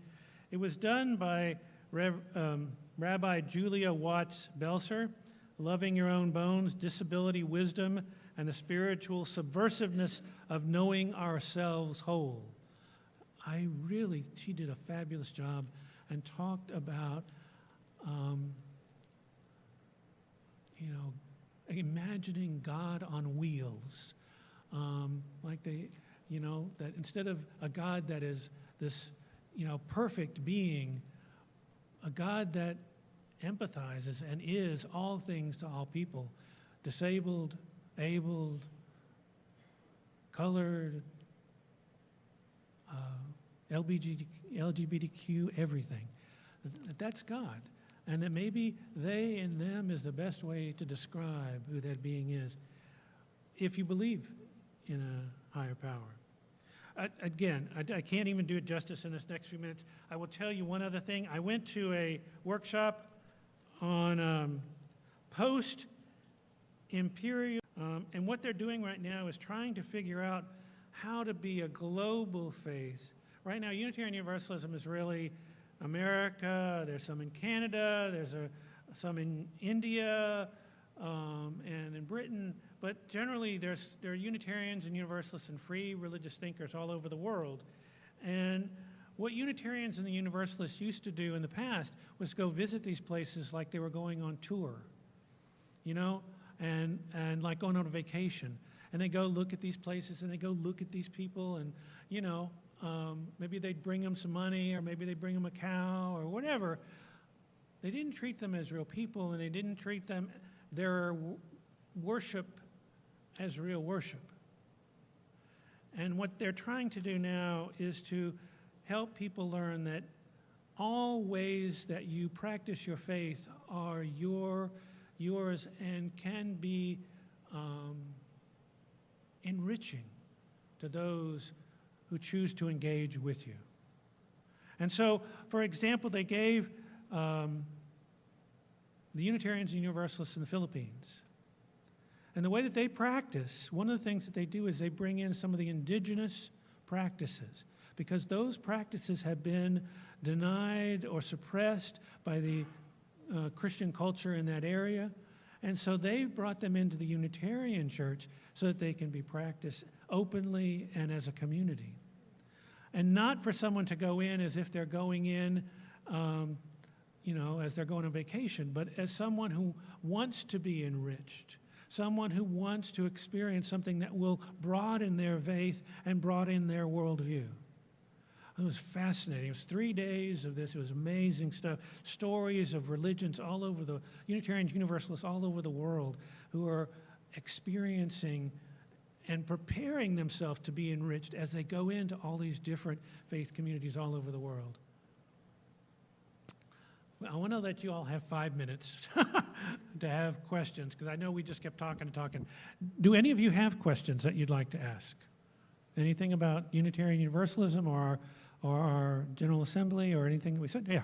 It was done by Rabbi Julia Watts Belser, Loving Your Own Bones, Disability, Wisdom, and the Spiritual Subversiveness of Knowing Ourselves Whole. She did a fabulous job and talked about, imagining God on wheels. That instead of a God that is this, perfect being, a God that empathizes and is all things to all people, disabled, abled, colored, LGBTQ, everything. That's God. And that maybe they and them is the best way to describe who that being is, if you believe in a higher power. I can't even do it justice in this next few minutes. I will tell you one other thing. I went to a workshop on post-imperial, and what they're doing right now is trying to figure out how to be a global faith. Right now, Unitarian Universalism is really America. There's some in Canada. There's some in India and in Britain. But generally, there are Unitarians and Universalists and free religious thinkers all over the world. And what Unitarians and the Universalists used to do in the past was go visit these places like they were going on tour, and like going on a vacation. And they go look at these places, and they go look at these people, and, maybe they'd bring them some money, or maybe they'd bring them a cow, or whatever. They didn't treat them as real people, and they didn't treat their worship as real worship. And what they're trying to do now is to help people learn that all ways that you practice your faith are yours and can be enriching to those who choose to engage with you. And so, for example, they gave the Unitarians and Universalists in the Philippines. And the way that they practice, one of the things that they do is they bring in some of the indigenous practices, because those practices have been denied or suppressed by the Christian culture in that area. And so they've brought them into the Unitarian Church so that they can be practiced openly and as a community. And not for someone to go in as if they're going in, as they're going on vacation, but as someone who wants to be enriched, someone who wants to experience something that will broaden their faith and broaden their worldview. It was fascinating. It was 3 days of this. It was amazing stuff. Stories of religions all over the Unitarians, Universalists all over the world who are experiencing and preparing themselves to be enriched as they go into all these different faith communities all over the world. I want to let you all have 5 minutes to have questions, because I know we just kept talking and talking. Do any of you have questions that you'd like to ask? Anything about Unitarian Universalism or our General Assembly or anything that we said? Yeah.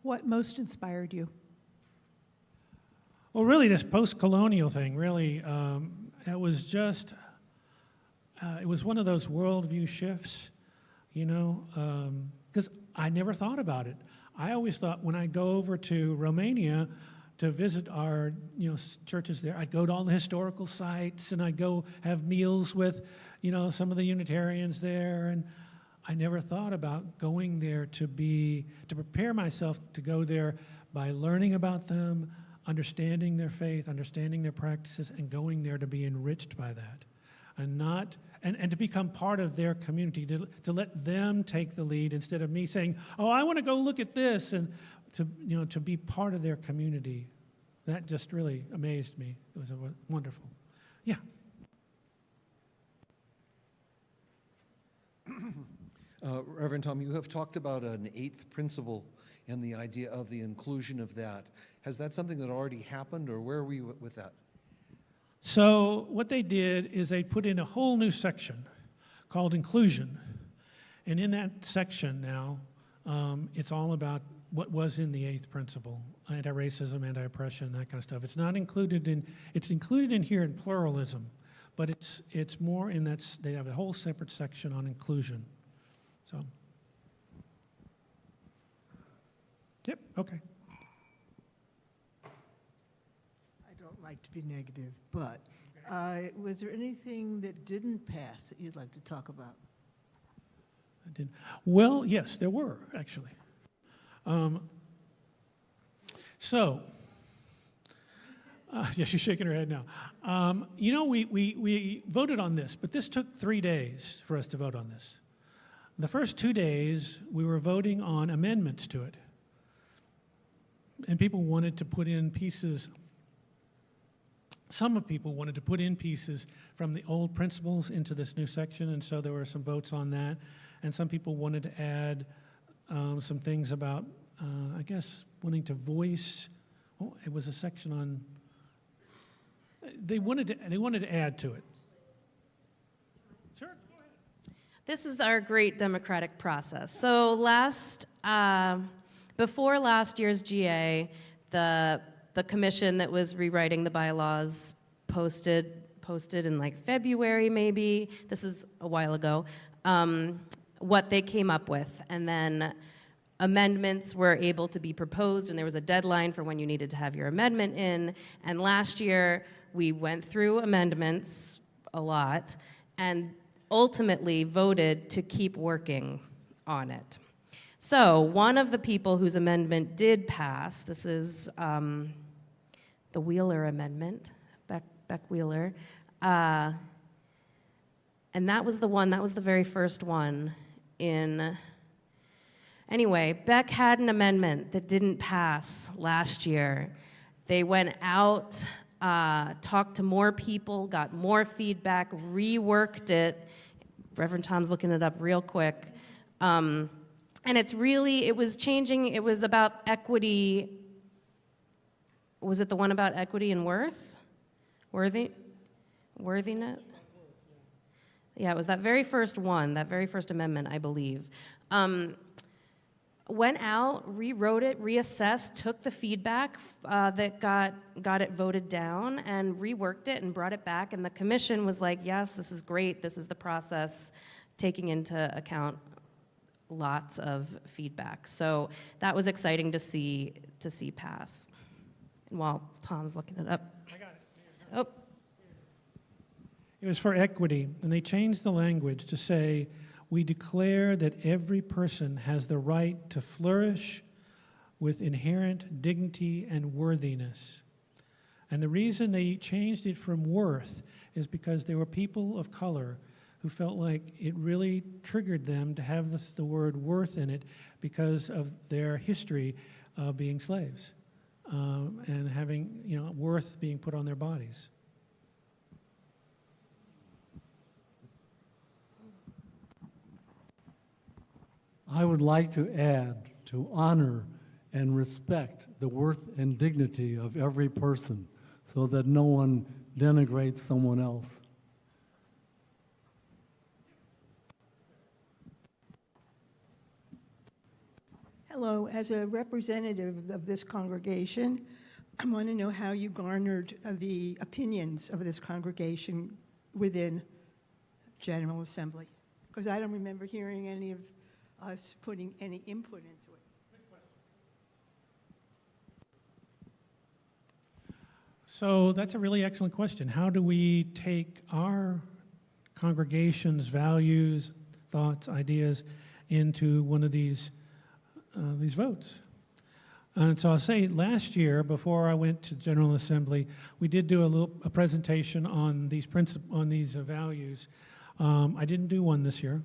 What most inspired you? Well, really, this post-colonial thing, really, it was just, it was one of those worldview shifts, because I never thought about it. I always thought when I go over to Romania to visit our, churches there, I'd go to all the historical sites and I'd go have meals with, some of the Unitarians there. And I never thought about going there to prepare myself to go there by learning about them, understanding their faith, understanding their practices, and going there to be enriched by that. And to become part of their community, to let them take the lead instead of me saying, oh, I want to go look at this, and to be part of their community. That just really amazed me. It was wonderful. Yeah. Reverend Tom, you have talked about an eighth principle and the idea of the inclusion of that. Has that something that already happened, or where are we with that? So what they did is they put in a whole new section called inclusion. And in that section now, it's all about what was in the eighth principle, anti-racism, anti-oppression, that kind of stuff. It's not included in, it's included in here in pluralism, but it's more in that, they have a whole separate section on inclusion. So, yep, okay. I don't like to be negative, but was there anything that didn't pass that you'd like to talk about? I didn't. Well, yes, there were, actually. Yes, she's shaking her head now. You know, we voted on this, but this took 3 days for us to vote on this. The first 2 days, we were voting on amendments to it. And people wanted to put in pieces, some of people wanted to put in pieces from the old principles into this new section, and so there were some votes on that. And some people wanted to add some things about, I guess, wanting to voice. Oh, it was a section on. They wanted to add to it. Sure, go ahead. This is our great democratic process. So before last year's GA, the commission that was rewriting the bylaws posted in like February maybe. This is a while ago. What they came up with, and then amendments were able to be proposed, and there was a deadline for when you needed to have your amendment in. And last year, we went through amendments a lot, and ultimately voted to keep working on it. So one of the people whose amendment did pass, this is the Wheeler Amendment, Beck Wheeler, and that was the very first one Anyway, Beck had an amendment that didn't pass last year. They went out, talked to more people, got more feedback, reworked it. Reverend Tom's looking it up real quick. And it was changing, it was about equity. Was it the one about equity and worth? Worthiness? Yeah, it was that very first one, that very first amendment, I believe. Went out, rewrote it, reassessed, took the feedback that got it voted down, and reworked it and brought it back. And the commission was like, yes, this is great. This is the process, taking into account lots of feedback. So that was exciting to see pass. And while Tom's looking it up. I got it. Oh. It was for equity, and they changed the language to say, we declare that every person has the right to flourish with inherent dignity and worthiness. And the reason they changed it from worth is because there were people of color who felt like it really triggered them to have the word worth in it because of their history of being slaves and having, worth being put on their bodies. I would like to add to honor and respect the worth and dignity of every person so that no one denigrates someone else. Hello, as a representative of this congregation, I want to know how you garnered the opinions of this congregation within General Assembly, because I don't remember hearing any of us putting any input into it. So that's a really excellent question. How do we take our congregation's values, thoughts, ideas into one of these votes? And so I'll say last year, before I went to General Assembly, we did do a presentation on these values. I didn't do one this year.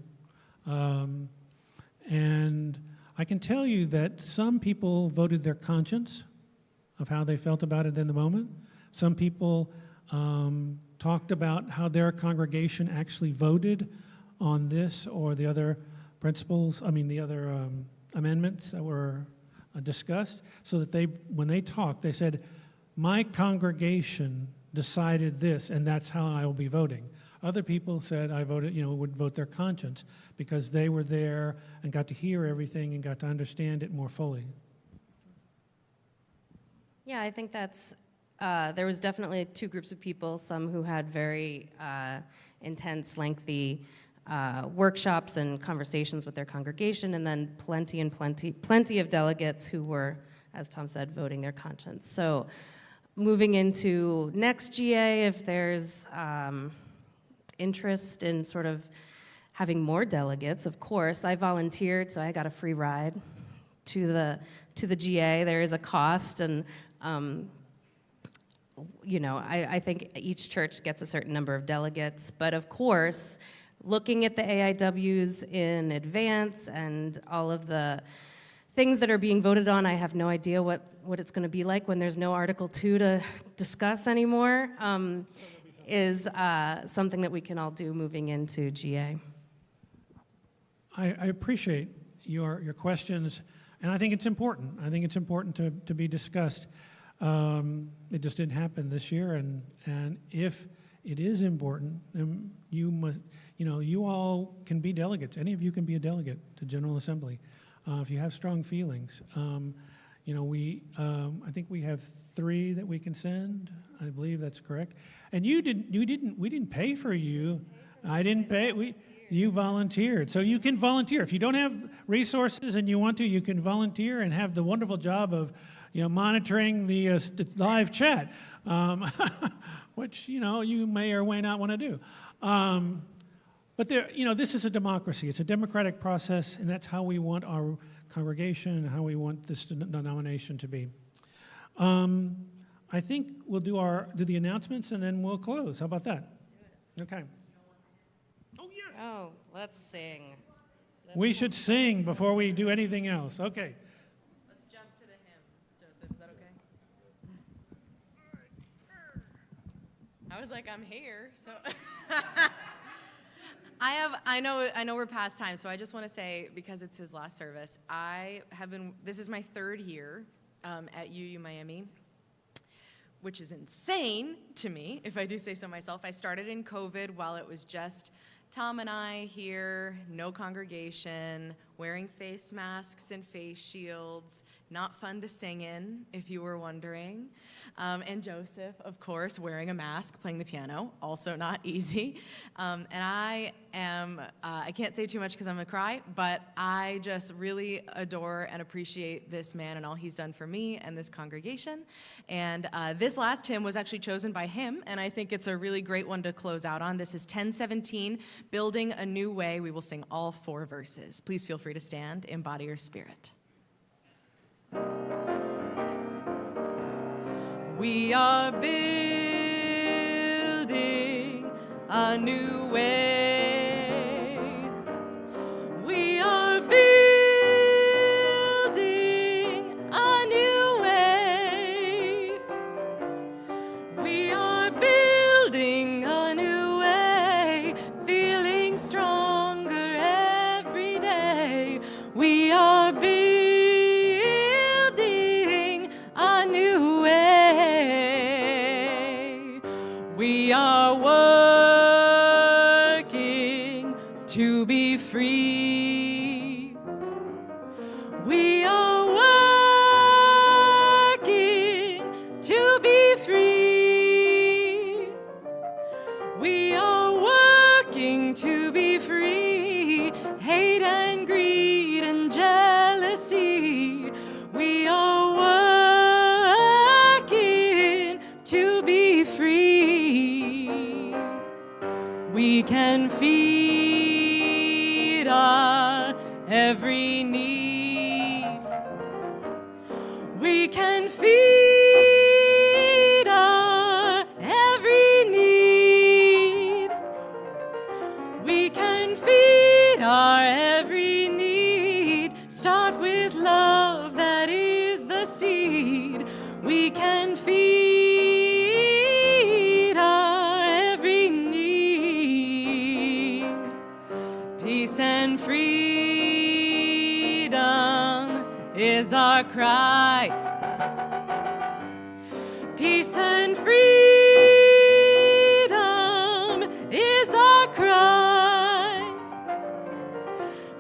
And I can tell you that some people voted their conscience of how they felt about it in the moment. Some people talked about how their congregation actually voted on this or the other the other amendments that were discussed, so that when they talked, they said, my congregation decided this, and that's how I will be voting. Other people said I voted, would vote their conscience because they were there and got to hear everything and got to understand it more fully. Yeah, I think there was definitely two groups of people, some who had very intense, lengthy workshops and conversations with their congregation, and then plenty of delegates who were, as Tom said, voting their conscience. So moving into next GA, if there's interest in sort of having more delegates, of course, I volunteered, so I got a free ride to the GA. There is a cost, and I think each church gets a certain number of delegates, but of course, looking at the AIWs in advance and all of the things that are being voted on, I have no idea what it's going to be like when there's no Article 2 to discuss anymore, is something that we can all do moving into GA. I appreciate your questions, and I think it's important. I think it's important to be discussed. It just didn't happen this year, and if it is important, then you must, you all can be delegates. Any of you can be a delegate to General Assembly if you have strong feelings. I think we have 3 that we can send. I believe that's correct. And we didn't pay for you. I didn't pay. You volunteered. So you can volunteer. If you don't have resources and you want to, you can volunteer and have the wonderful job of, monitoring the live chat, which, you may or may not want to do. But this is a democracy. It's a democratic process, and that's how we want our congregation and how we want this denomination to be. I think we'll do the announcements, and then we'll close. How about that? Okay. Oh, yes. Oh, let's sing. We should sing before we do anything else. Okay. Let's jump to the hymn. Joseph, is that okay? I was like, I'm here, so. I know we're past time, so I just want to say, because it's his last service, this is my 3rd year at UU Miami, which is insane to me, if I do say so myself. I started in COVID while it was just Tom and I here, no congregation, wearing face masks and face shields, not fun to sing in, if you were wondering. And Joseph, of course, wearing a mask, playing the piano, also not easy. And I can't say too much because I'm gonna cry, but I just really adore and appreciate this man and all he's done for me and this congregation. And this last hymn was actually chosen by him, and I think it's a really great one to close out on. This is 1017, Building a New Way. We will sing all 4 verses. Please feel free to stand, embody your spirit. We are building a new way. We are building a new way. We are building a new way, feeling stronger every day. We are building a new way. We are working to be free. We are working to be free. We are working to be free. Hate and greed and jealousy. We are working to be free. We can feed our every need. We can feed our every need. We can feed our every need. Start with love, that is the seed. We can feed our every need. Peace and freedom. is our cry. Peace and freedom is our cry.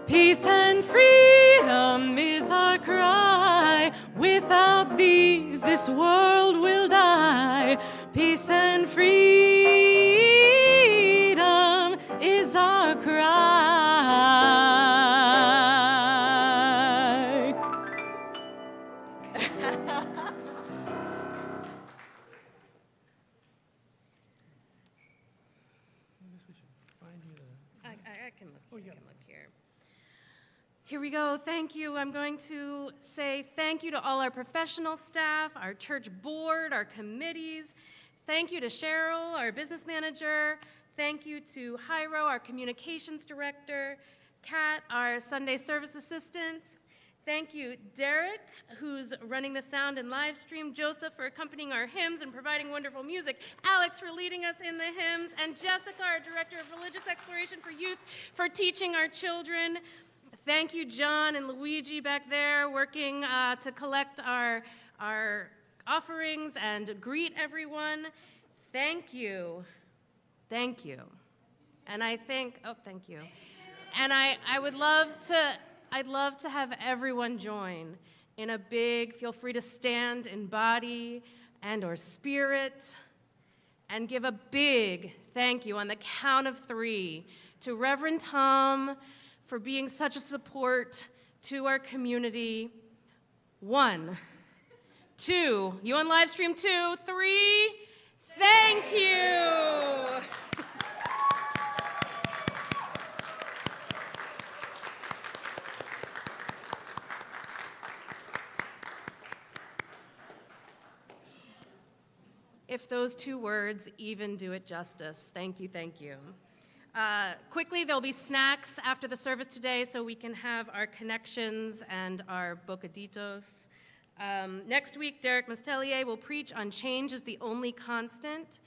Peace and freedom is our cry. Without these, this world will die. Peace and freedom is our cry. I can look here. I can look here. Here we go. Thank you. I'm going to say thank you to all our professional staff, our church board, our committees. Thank you to Cheryl, our business manager. Thank you to Jairo, our communications director. Kat, our Sunday service assistant. Thank you, Derek, who's running the sound and live stream, Joseph for accompanying our hymns and providing wonderful music, Alex for leading us in the hymns, and Jessica, our director of religious exploration for youth, for teaching our children. Thank you, John and Luigi back there working to collect our offerings and greet everyone. Thank you. Thank you. And I think, oh, thank you. And I'd love to have everyone join in a big, feel free to stand in body and or spirit, and give a big thank you on the count of 3 to Reverend Tom for being such a support to our community. 1, 2, you on live stream 2, 3, thank you. If those 2 words even do it justice, thank you, thank you. Quickly, there'll be snacks after the service today so we can have our connections and our bocaditos. Next week, Derek Mastelier will preach on change is the only constant.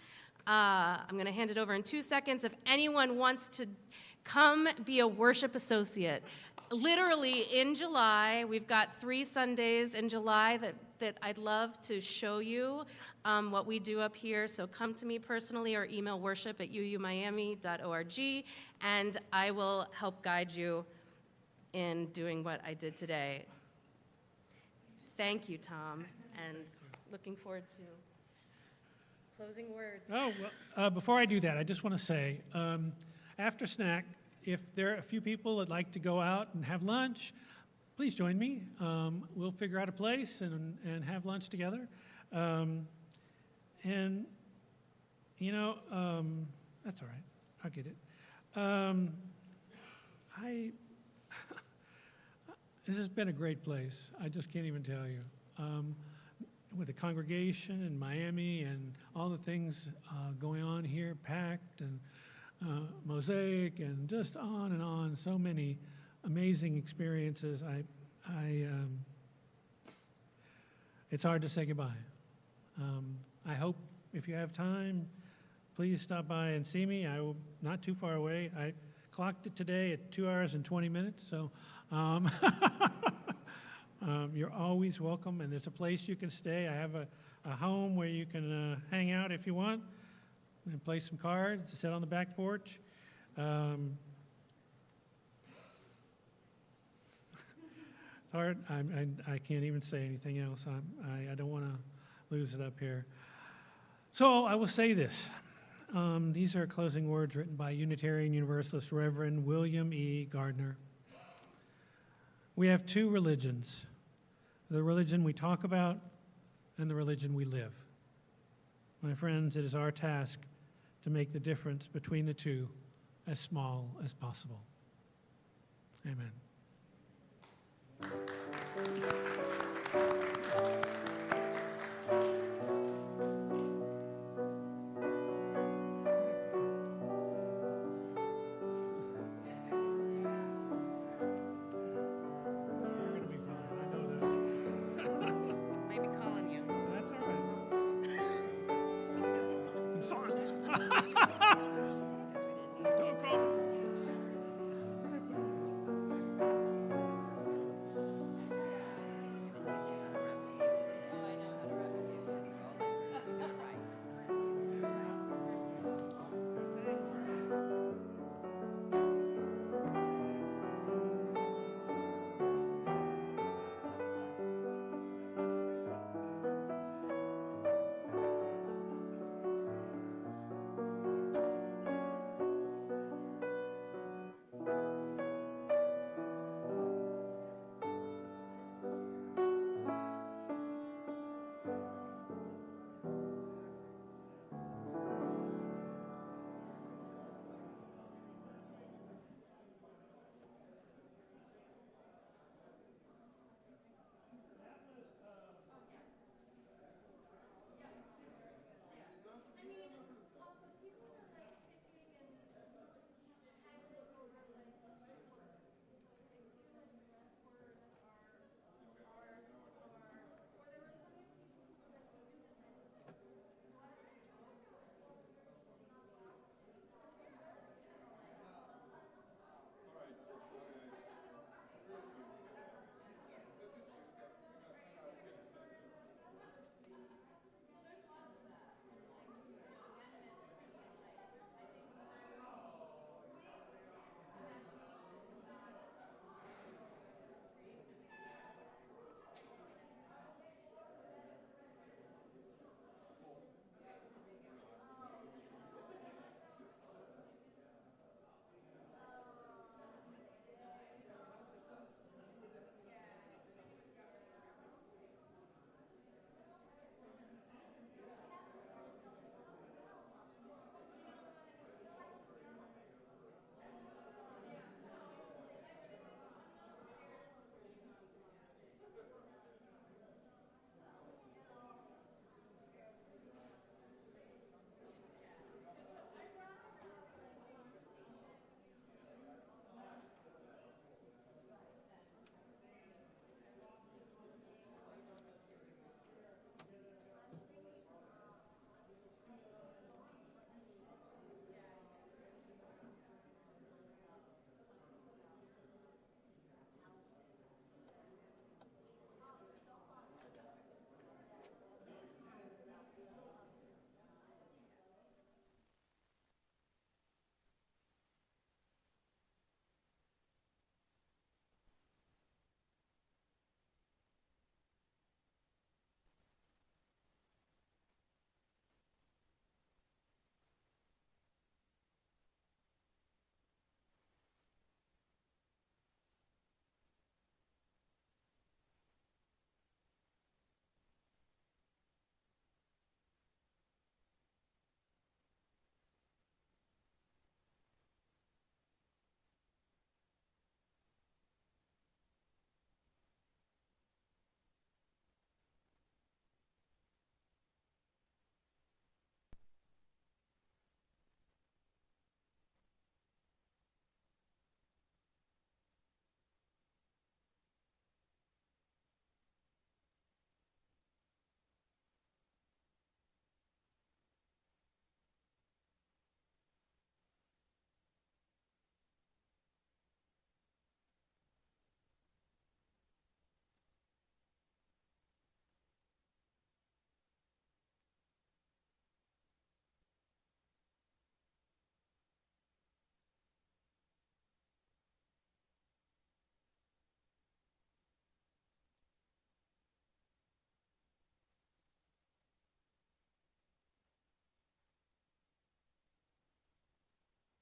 I'm going to hand it over in 2 seconds. If anyone wants to come be a worship associate, literally in July, we've got 3 Sundays in July that I'd love to show you what we do up here. So come to me personally or email worship@uumiami.org, and I will help guide you in doing what I did today. Thank you, Tom, and looking forward to closing words. Oh, well, before I do that, I just want to say, after snack, if there are a few people that like to go out and have lunch, please join me. We'll figure out a place and have lunch together. And, you know, that's all right. I'll get it. This has been a great place. I just can't even tell you. With the congregation in Miami and all the things going on here, packed and mosaic and just on and on, so many amazing experiences. It's hard to say goodbye. I hope if you have time, please stop by and see me. I'm not too far away. I clocked it today at 2 hours and 20 minutes, so you're always welcome, and there's a place you can stay. I have a home where you can hang out if you want and play some cards, sit on the back porch. It's hard. I can't even say anything else. I don't want to lose it up here. So I will say this. These are closing words written by Unitarian Universalist Reverend William E. Gardner. We have 2 religions, the religion we talk about and the religion we live. My friends, it is our task to make the difference between the 2 as small as possible. Amen.